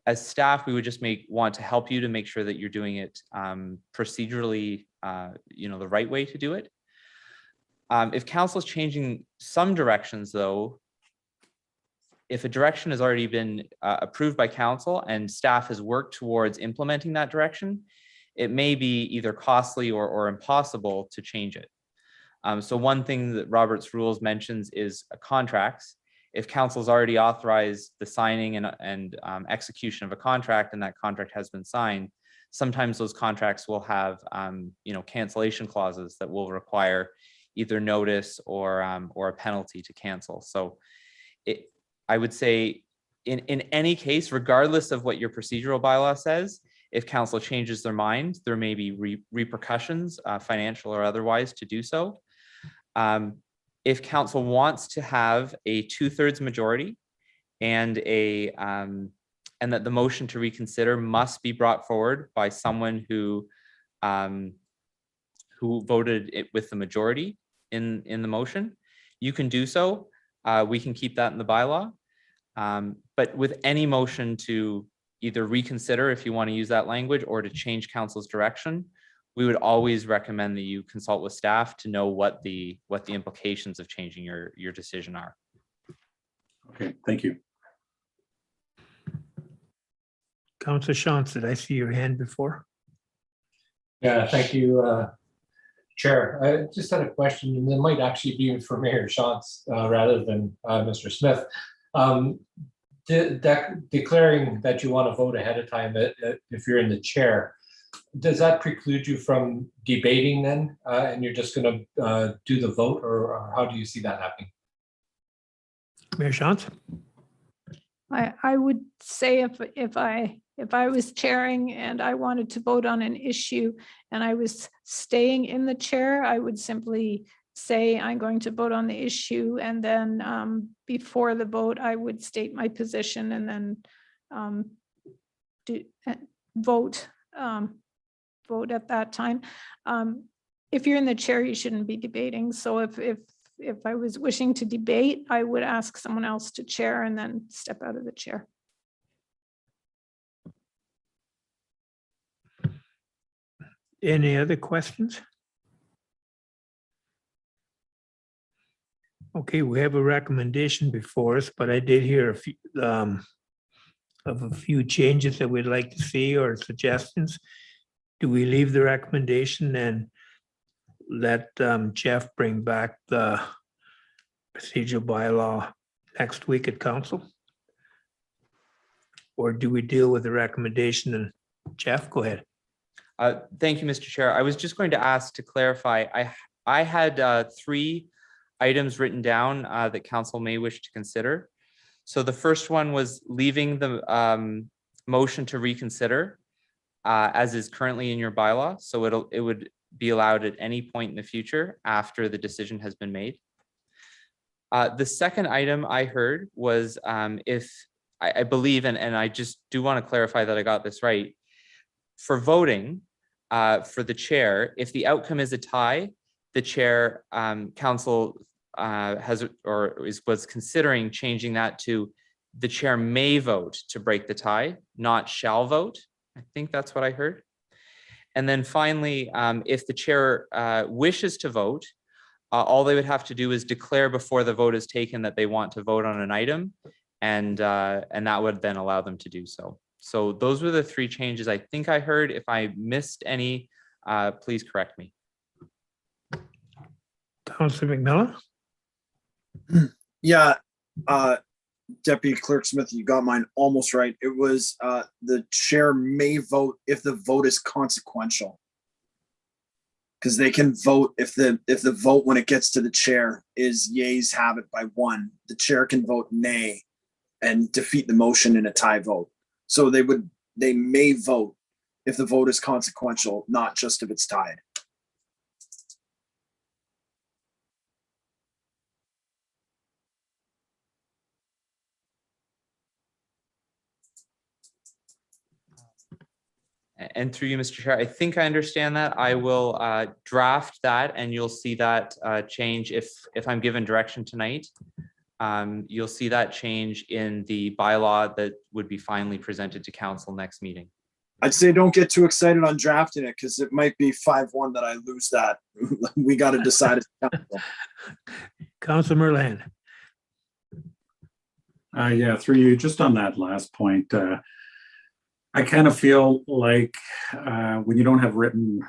As staff, we would just want to help you to make sure that you're doing it procedurally, you know, the right way to do it. If council is changing some directions, though, if a direction has already been approved by council and staff has worked towards implementing that direction, it may be either costly or impossible to change it. So one thing that Robert's rules mentions is contracts. If council's already authorized the signing and execution of a contract, and that contract has been signed, sometimes those contracts will have you know, cancellation clauses that will require either notice or a penalty to cancel. So I would say in any case, regardless of what your procedural bylaw says, if council changes their mind, there may be repercussions, financial or otherwise, to do so. If council wants to have a 2/3 majority and that the motion to reconsider must be brought forward by someone who voted it with the majority in the motion, you can do so. We can keep that in the bylaw. But with any motion to either reconsider, if you want to use that language, or to change council's direction, we would always recommend that you consult with staff to know what the implications of changing your decision are. Okay, thank you. Councilor Shantz, did I see your hand before? Yeah, thank you, Chair. I just had a question, and it might actually be for Mayor Shantz rather than Mr. Smith. Declaring that you want to vote ahead of time if you're in the chair, does that preclude you from debating then, and you're just going to do the vote, or how do you see that happening? Mayor Shantz? I would say if I was chairing and I wanted to vote on an issue and I was staying in the chair, I would simply say I'm going to vote on the issue, and then before the vote, I would state my position and then vote at that time. If you're in the chair, you shouldn't be debating. So if I was wishing to debate, I would ask someone else to chair and then step out of the chair. Any other questions? Okay, we have a recommendation before us, but I did hear a few of a few changes that we'd like to see or suggestions. Do we leave the recommendation and let Jeff bring back the procedural bylaw next week at council? Or do we deal with the recommendation? And Jeff, go ahead. Thank you, Mr. Chair. I was just going to ask to clarify, I had 3 items written down that council may wish to consider. So the first one was leaving the motion to reconsider as is currently in your bylaw. So it would be allowed at any point in the future after the decision has been made. The second item I heard was if I believe, and I just do want to clarify that I got this right, for voting for the chair, if the outcome is a tie, the chair council was considering changing that to the chair may vote to break the tie, not shall vote. I think that's what I heard. And then finally, if the chair wishes to vote, all they would have to do is declare before the vote is taken that they want to vote on an item, and that would then allow them to do so. So those were the 3 changes I think I heard. If I missed any, please correct me. Councilor McMillan? Yeah, Deputy Clerk Smith, you got mine almost right. It was the chair may vote if the vote is consequential. Because they can vote if the vote when it gets to the chair is yeas have it by 1, the chair can vote nay and defeat the motion in a tie vote. So they may vote if the vote is consequential, not just if it's tied. And through you, Mr. Chair, I think I understand that. I will draft that, and you'll see that change if I'm given direction tonight. You'll see that change in the bylaw that would be finally presented to council next meeting. I'd say don't get too excited on drafting it because it might be 5-1 that I lose that. We got to decide as council. Councilor Merland? Yeah, through you, just on that last point, I kind of feel like when you don't have written,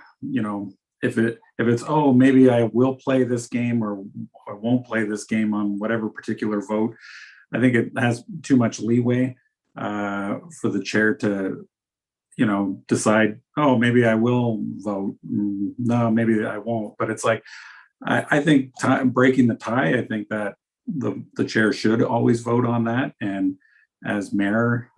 if it's, oh, maybe I will play this game or I won't play this game on whatever particular vote, I think it has too much leeway for the chair to, decide, oh, maybe I will vote. No, maybe I won't. But it's like, I think breaking the tie, I think that the chair should always vote on that. And as mayor,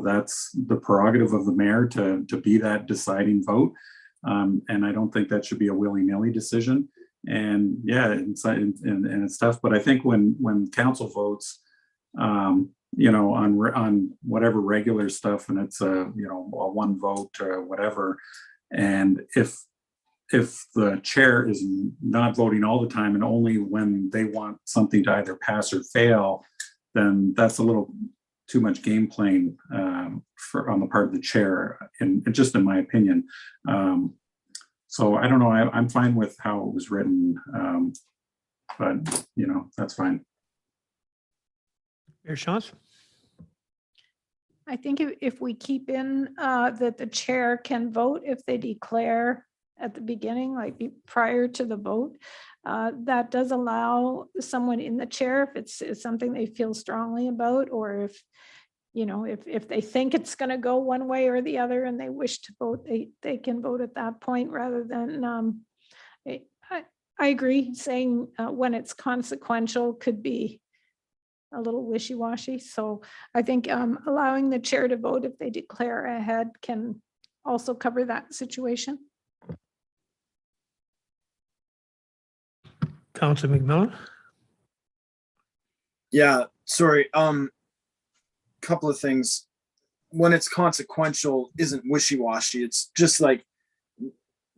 that's the prerogative of the mayor to be that deciding vote. And I don't think that should be a willy-nilly decision. And yeah, and it's tough. But I think when council votes, on whatever regular stuff, and it's a 1 vote or whatever, and if the chair is not voting all the time and only when they want something to either pass or fail, then that's a little too much game playing on the part of the chair, and just in my opinion. So I don't know. I'm fine with how it was written, but that's fine. Mayor Shantz? I think if we keep in that the chair can vote if they declare at the beginning, like prior to the vote, that does allow someone in the chair, if it's something they feel strongly about, or if they think it's going to go one way or the other and they wish to vote, they can vote at that point rather than, I agree, saying when it's consequential could be a little wishy-washy. So I think allowing the chair to vote if they declare ahead can also cover that situation. Council McMillan? Yeah, sorry. Couple of things. When it's consequential, isn't wishy-washy. It's just like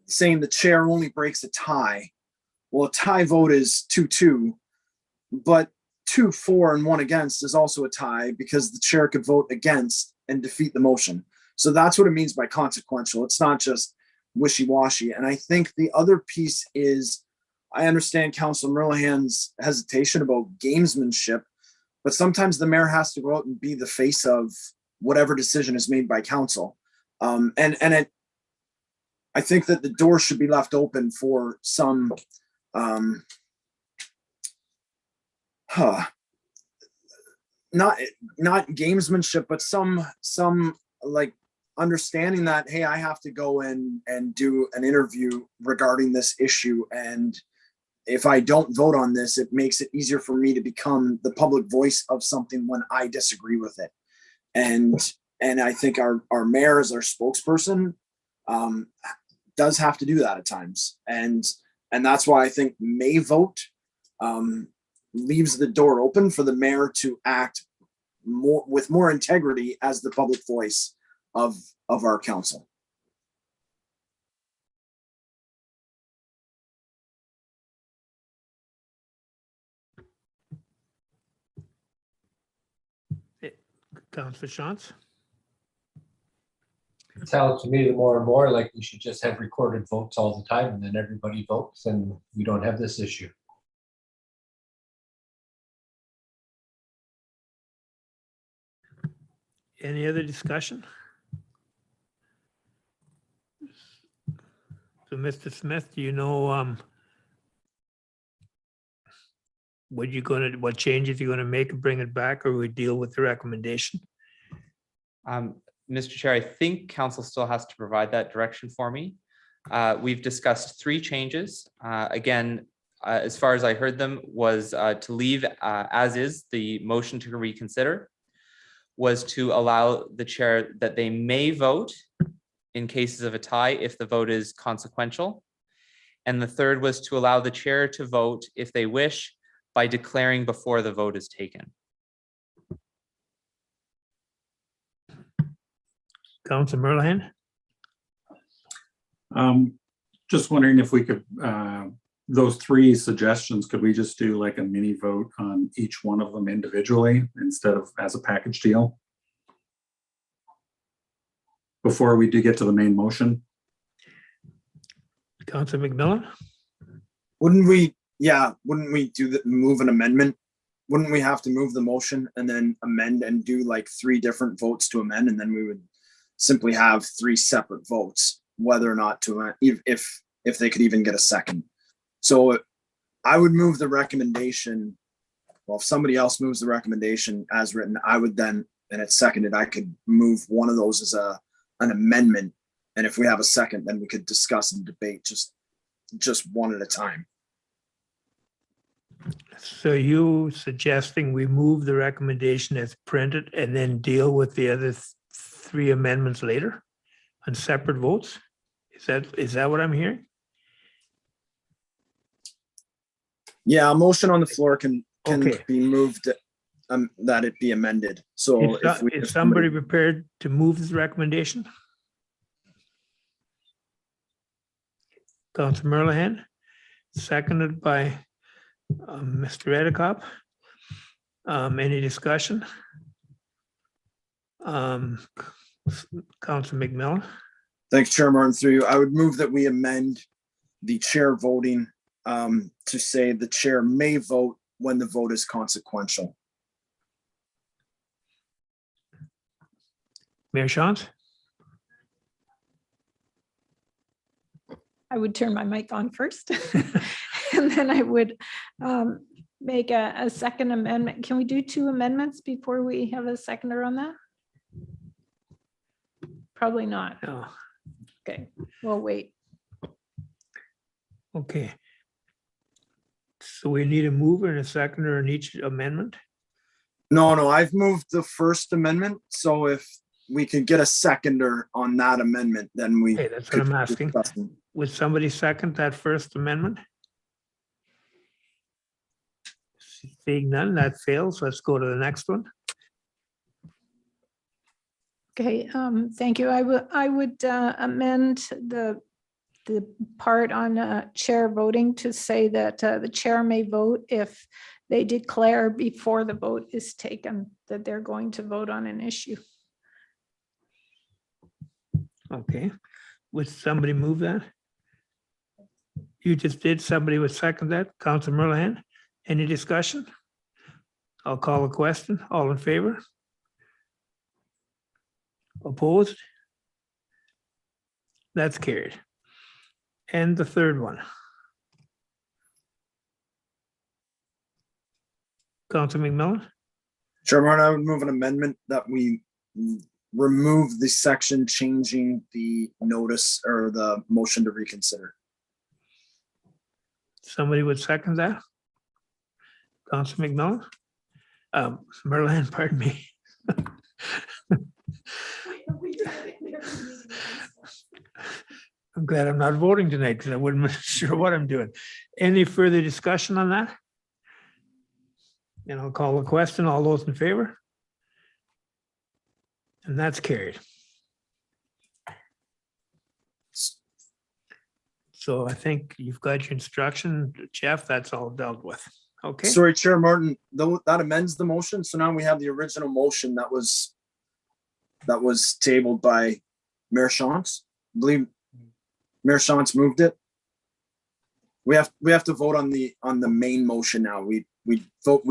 saying the chair only breaks a tie. Well, a tie vote is 2-2, but 2 for and 1 against is also a tie because the chair could vote against and defeat the motion. So that's what it means by consequential. It's not just wishy-washy. And I think the other piece is, I understand Councilor Merlehan's hesitation about gamesmanship, but sometimes the mayor has to go out and be the face of whatever decision is made by council. I think that the door should be left open for some not gamesmanship, but some like understanding that, hey, I have to go in and do an interview regarding this issue, and if I don't vote on this, it makes it easier for me to become the public voice of something when I disagree with it. And I think our mayor as our spokesperson does have to do that at times. And that's why I think may vote leaves the door open for the mayor to act with more integrity as the public voice of our council. Councilor Shantz? It sounds to me the more and more like we should just have recorded votes all the time and then everybody votes and we don't have this issue. Any other discussion? So, Mr. Smith, do you know what changes you're gonna make and bring it back, or we deal with the recommendation? Mr. Chair, I think council still has to provide that direction for me. We've discussed 3 changes. Again, as far as I heard them, was to leave as is the motion to reconsider, was to allow the chair that they may vote in cases of a tie if the vote is consequential. And the third was to allow the chair to vote if they wish by declaring before the vote is taken. Councilor Merlehan? Just wondering if we could, those 3 suggestions, could we just do like a mini vote on each one of them individually instead of as a package deal? Before we do get to the main motion? Councilor McMillan? Wouldn't we move an amendment? Wouldn't we have to move the motion and then amend and do like 3 different votes to amend, and then we would simply have 3 separate votes, whether or not to, if they could even get a second. So I would move the recommendation. Well, if somebody else moves the recommendation as written, I would then, and it's seconded, I could move one of those as an amendment. And if we have a second, then we could discuss and debate just one at a time. So you suggesting we move the recommendation as printed and then deal with the other 3 amendments later on separate votes? Is that what I'm hearing? Yeah, a motion on the floor can Okay. be moved, that it be amended. So Is somebody prepared to move this recommendation? Councilor Merlehan, seconded by Mr. Edicott. Any discussion? Councilor McMillan? Thanks, Chair Martin, through you. I would move that we amend the chair voting to say the chair may vote when the vote is consequential. Mayor Shantz? I would turn my mic on first. And then I would make a second amendment. Can we do 2 amendments before we have a seconder on that? Probably not. No. Okay, we'll wait. Okay. So we need a mover and a seconder in each amendment? No, I've moved the first amendment. So if we could get a seconder on that amendment, then we. Okay, that's what I'm asking. discuss it. Would somebody second that First Amendment? Seeing none, that fails. Let's go to the next one. Okay, thank you. I would amend the part on chair voting to say that the chair may vote if they declare before the vote is taken that they're going to vote on an issue. Okay, would somebody move that? You just did. Somebody would second that. Council Merlehan, any discussion? I'll call a question. All in favor? Opposed? That's carried. And the third one. Council McMillan? Chair Martin, I would move an amendment that we remove the section changing the notice or the motion to reconsider. Somebody would second that? Council McMillan? Merlin, pardon me. I'm glad I'm not voting tonight because I wasn't sure what I'm doing. Any further discussion on that? And I'll call the question. All those in favor? And that's carried. So I think you've got your instruction, Jeff, that's all dealt with. Okay, Sorry, Chair Martin, though that amends the motion. So now we have the original motion that was tabled by Mayor Shantz. I believe Mayor Shantz moved it. We have to vote on the main motion now. We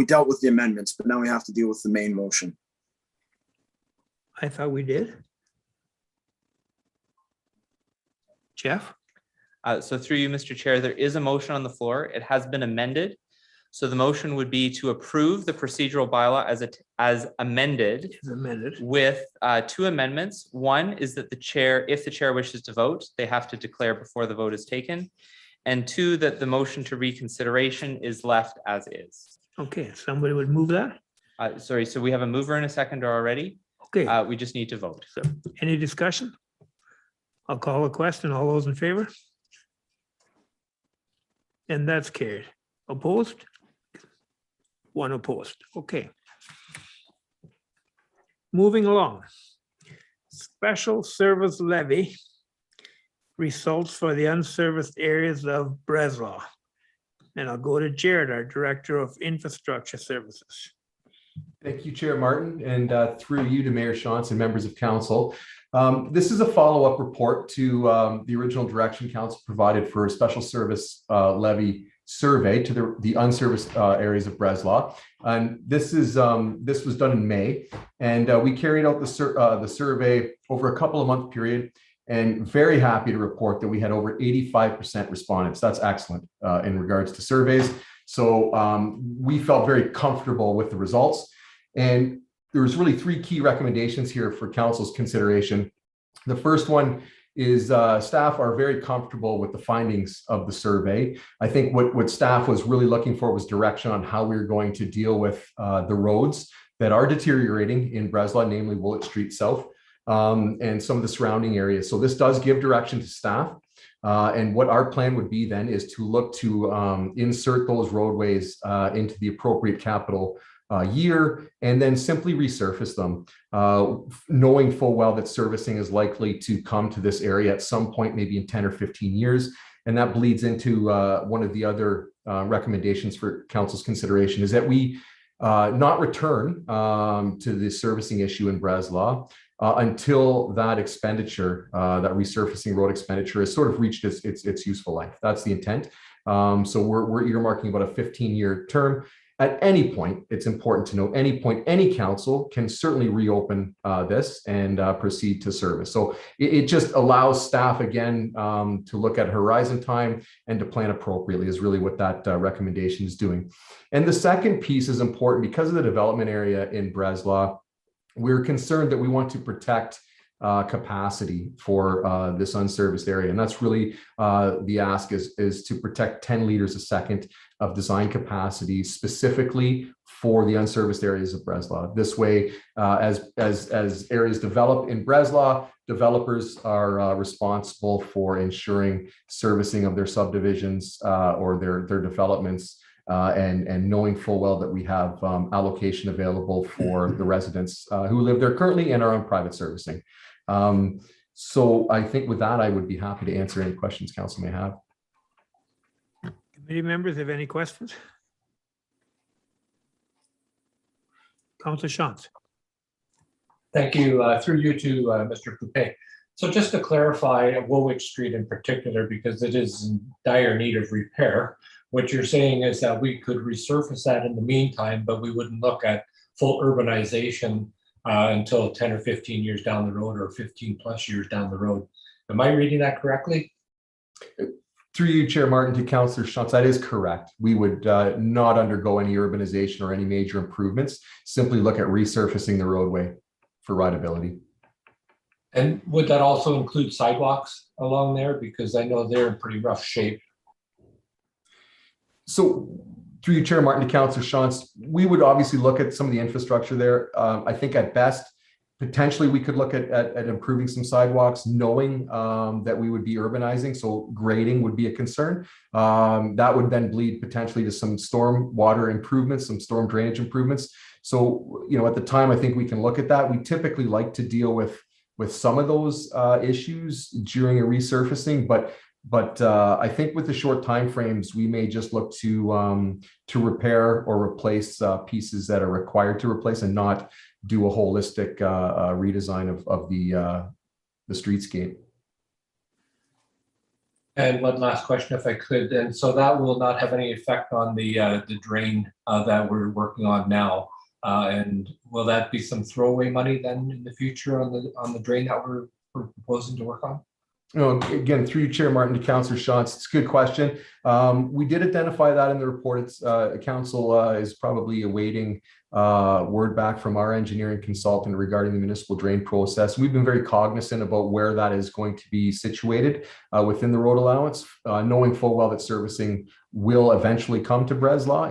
dealt with the amendments, but now we have to deal with the main motion. I thought we did. Jeff? So through you, Mr. Chair, there is a motion on the floor. It has been amended. So the motion would be to approve the procedural bylaw as amended Is amended. with two amendments. One is that the chair, if the chair wishes to vote, they have to declare before the vote is taken. And two, that the motion to reconsideration is left as is. Okay, somebody would move that? Sorry, so we have a mover and a seconder already. Okay, We just need to vote. so any discussion? I'll call a question. All those in favor? And that's carried. Opposed? One opposed. Okay. Moving along. Special service levy results for the unserviced areas of Breslau. And I'll go to Jared, our Director of Infrastructure Services. Thank you, Chair Martin, and through you to Mayor Shantz and members of council. This is a follow-up report to the original direction council provided for a special service levy survey to the unserviced areas of Breslau. And this was done in May, and we carried out the survey over a couple of month period, and very happy to report that we had over 85% respondents. That's excellent in regards to surveys. So we felt very comfortable with the results. And there was really three key recommendations here for council's consideration. The first one is staff are very comfortable with the findings of the survey. I think what staff was really looking for was direction on how we're going to deal with the roads that are deteriorating in Breslau, namely Woolwich Street South and some of the surrounding areas. So this does give direction to staff. And what our plan would be then is to look to insert those roadways into the appropriate capital year and then simply resurface them, knowing full well that servicing is likely to come to this area at some point, maybe in 10 or 15 years. And that bleeds into one of the other recommendations for council's consideration is that we not return to the servicing issue in Breslau until that expenditure, that resurfacing road expenditure has sort of reached its useful life. That's the intent. So we're earmarking about a 15-year term. At any point, it's important to know, any council can certainly reopen this and proceed to service. So it just allows staff, again, to look at horizon time and to plan appropriately is really what that recommendation is doing. And the second piece is important because of the development area in Breslau. We're concerned that we want to protect capacity for this unserviced area. And that's really the ask is to protect 10 liters a second of design capacity specifically for the unserviced areas of Breslau. This way, as areas develop in Breslau, developers are responsible for ensuring servicing of their subdivisions or their developments, and knowing full well that we have allocation available for the residents who live there currently and are on private servicing. So I think with that, I would be happy to answer any questions council may have. Committee members have any questions? Councillor Shantz. Thank you. Through you to Mr. Coupé. So just to clarify Woolwich Street in particular, because it is in dire need of repair, what you're saying is that we could resurface that in the meantime, but we wouldn't look at full urbanization until 10 or 15 years down the road, or 15 plus years down the road. Am I reading that correctly? Through you, Chair Martin, to Councillor Shantz, that is correct. We would not undergo any urbanization or any major improvements, simply look at resurfacing the roadway for rideability. And would that also include sidewalks along there? Because I know they're in pretty rough shape. So through you, Chair Martin, to Councillor Shantz, we would obviously look at some of the infrastructure there. I think at best, potentially we could look at improving some sidewalks, knowing that we would be urbanizing. So grading would be a concern. That would then bleed potentially to some storm water improvements, some storm drainage improvements. So, you know, at the time, I think we can look at that. We typically like to deal with some of those issues during a resurfacing, but I think with the short timeframes, we may just look to repair or replace pieces that are required to replace, and not do a holistic redesign of the streetscape. And one last question, if I could. And so that will not have any effect on the drain that we're working on now. And will that be some throwaway money then in the future on the drain that we're proposing to work on? No, again, through you, Chair Martin, to Councillor Shantz, it's a good question. We did identify that in the report. It's council is probably awaiting word back from our engineering consultant regarding the municipal drain process. We've been very cognizant about where that is going to be situated within the road allowance, knowing full well that servicing will eventually come to Breslau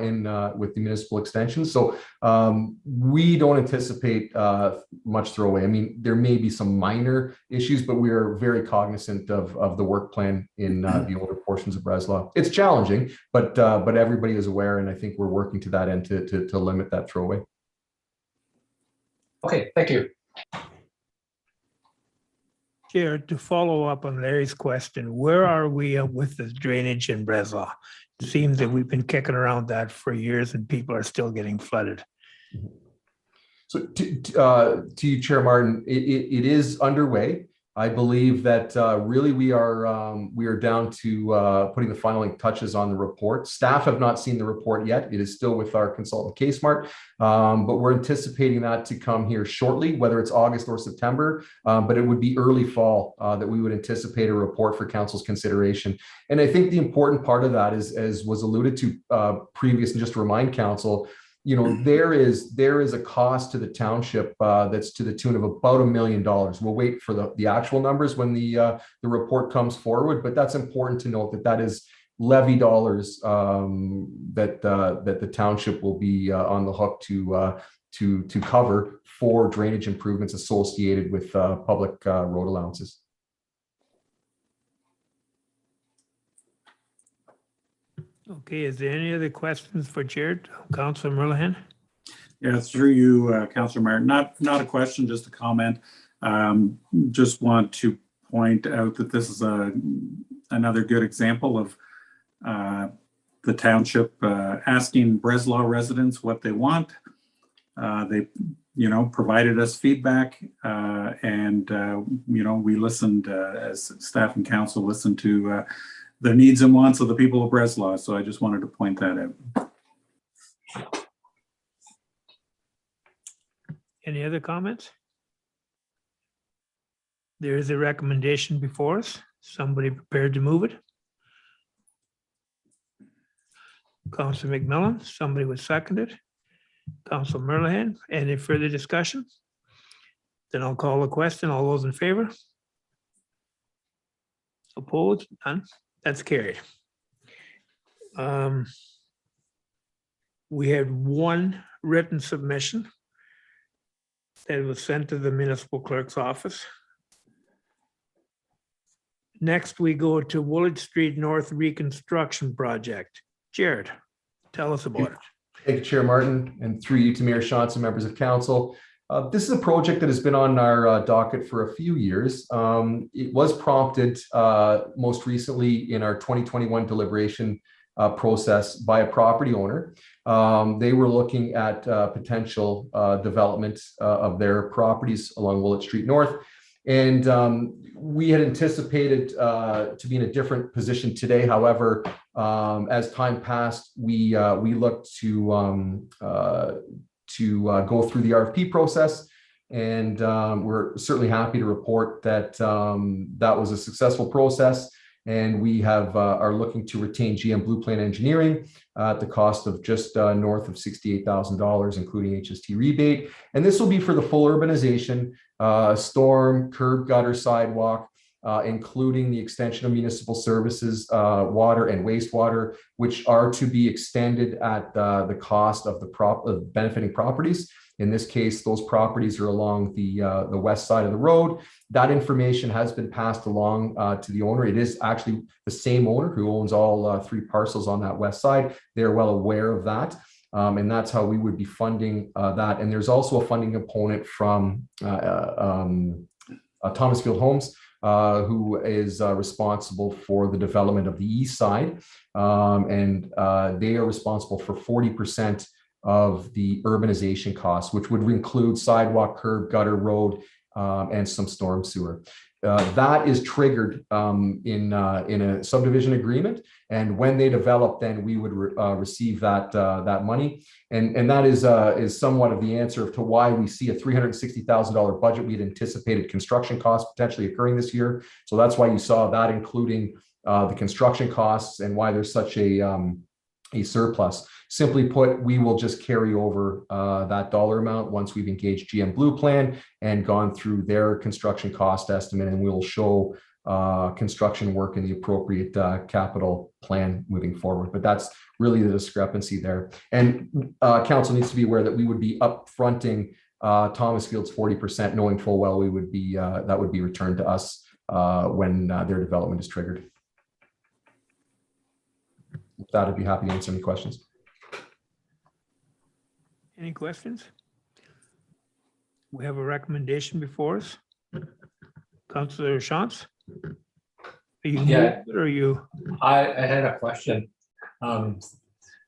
with the municipal extension. So we don't anticipate much throwaway. I mean, there may be some minor issues, but we are very cognizant of the work plan in the older portions of Breslau. It's challenging, but everybody is aware, and I think we're working to that end to limit that throwaway. Okay, thank you. Chair, to follow up on Larry's question, where are we with the drainage in Breslau? It seems that we've been kicking around that for years and people are still getting flooded. So to you, Chair Martin, it is underway. I believe that really we are down to putting the final touches on the report. Staff have not seen the report yet. It is still with our consultant CaseMart, but we're anticipating that to come here shortly, whether it's August or September, but it would be early fall that we would anticipate a report for council's consideration. And I think the important part of that is, as was alluded to previous, and just to remind council, you know, there is a cost to the township that's to the tune of about $1 million. We'll wait for the actual numbers when the report comes forward, but that's important to note that is levy dollars that the township will be on the hook to cover for drainage improvements associated with public road allowances. Okay, is there any other questions for Jared? Councillor Merlehan? Yeah, through you, Councillor Martin. Not a question, just a comment. Just want to point out that this is another good example of the township asking Breslau residents what they want. They, you know, provided us feedback, and you know, we listened as staff and council listened to the needs and wants of the people of Breslau. So I just wanted to point that out. Any other comments? There is a recommendation before us. Somebody prepared to move it? Councillor McMillan, somebody would second it. Councillor Merlehan, any further discussion? Then I'll call the question. All those in favor? Opposed? None? That's carried. We had one written submission that was sent to the municipal clerk's office. Next, we go to Woolwich Street North Reconstruction Project. Jared, tell us about it. Thank you, Chair Martin, and through you to Mayor Shantz and members of council. This is a project that has been on our docket for a few years. It was prompted most recently in our 2021 deliberation process by a property owner. They were looking at potential development of their properties along Woolwich Street North. And we had anticipated to be in a different position today. However, as time passed, we looked to go through the RFP process, and we're certainly happy to report that that was a successful process. And we are looking to retain GM Blue Plan Engineering at the cost of just north of $68,000, including HST rebate. And this will be for the full urbanization, storm, curb, gutter, sidewalk, including the extension of municipal services, water and wastewater, which are to be extended at the cost of the benefiting properties. In this case, those properties are along the west side of the road. That information has been passed along to the owner. It is actually the same owner who owns all 3 parcels on that west side. They're well aware of that. And that's how we would be funding that. And there's also a funding component from Thomasfield Homes, who is responsible for the development of the east side. And they are responsible for 40% of the urbanization costs, which would include sidewalk, curb, gutter, road, and some storm sewer. That is triggered in a subdivision agreement, and when they develop, then we would receive that money, and that is somewhat of the answer to why we see a $360,000 budget. We had anticipated construction costs potentially occurring this year, so that's why you saw that, including the construction costs, and why there's such a surplus. Simply put, we will just carry over that dollar amount once we've engaged GM Blue Plan and gone through their construction cost estimate, and we'll show construction work in the appropriate capital plan moving forward. But that's really the discrepancy there. And council needs to be aware that we would be upfronting Thomasfield's 40%, knowing full well we would be that would be returned to us when their development is triggered. With that, I'd be happy to answer any questions. Any questions? We have a recommendation before us. Councillor Shantz? Are you Yeah. moved, or are you? I had a question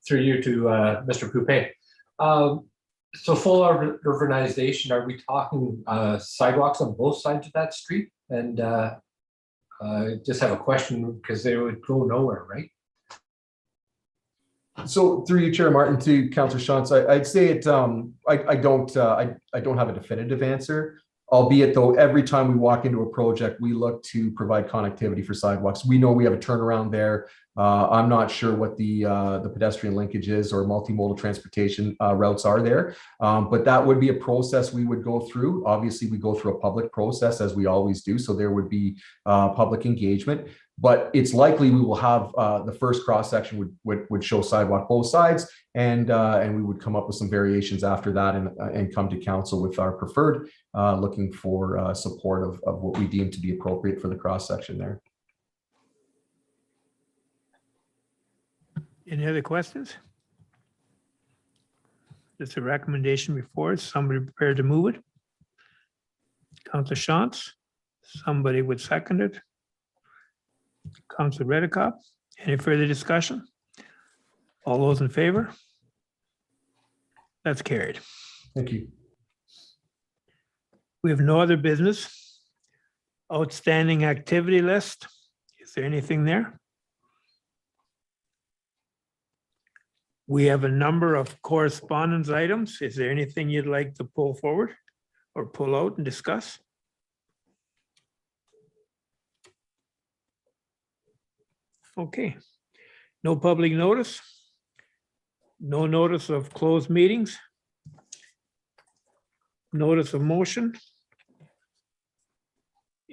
through you to Mr. Poupé. So full urbanization, are we talking sidewalks on both sides of that street? And just have a question because they would go nowhere, right? So through you, Chair Martin, to Councillor Shantz, I'd say it. I don't have a definitive answer. Albeit though, every time we walk into a project, we look to provide connectivity for sidewalks. We know we have a turnaround there. I'm not sure what the pedestrian linkage is or multimodal transportation routes are there, but that would be a process we would go through. Obviously, we go through a public process as we always do, so there would be public engagement. But it's likely we will have the first cross section would show sidewalk both sides, and we would come up with some variations after that, and come to council with our preferred, looking for support of what we deem to be appropriate for the cross section there. Any other questions? There's a recommendation before us. Somebody prepared to move it? Councillor Shantz? Somebody would second it? Councillor Redekop? Any further discussion? All those in favor? That's carried. Thank you. We have no other business. Outstanding activity list. Is there anything there? We have a number of correspondence items. Is there anything you'd like to pull forward or pull out and discuss? Okay. No public notice. No notice of closed meetings. Notice of motion.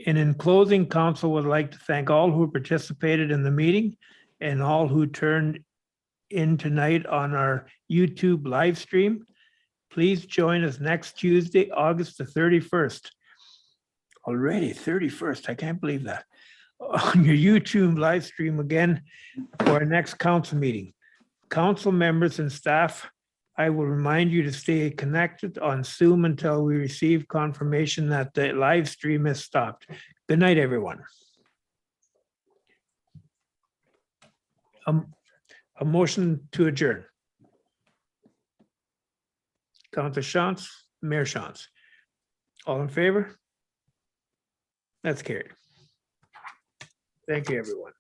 And in closing, council would like to thank all who participated in the meeting and all who turned in tonight on our YouTube live stream. Please join us next Tuesday, August the 31st. Already 31st, I can't believe that. On your YouTube live stream again for our next council meeting. Council members and staff, I will remind you to stay connected on Zoom until we receive confirmation that the live stream has stopped. Good night, everyone. A motion to adjourn. Councilor Shantz, Mayor Shantz. All in favor? That's carried. Thank you, everyone.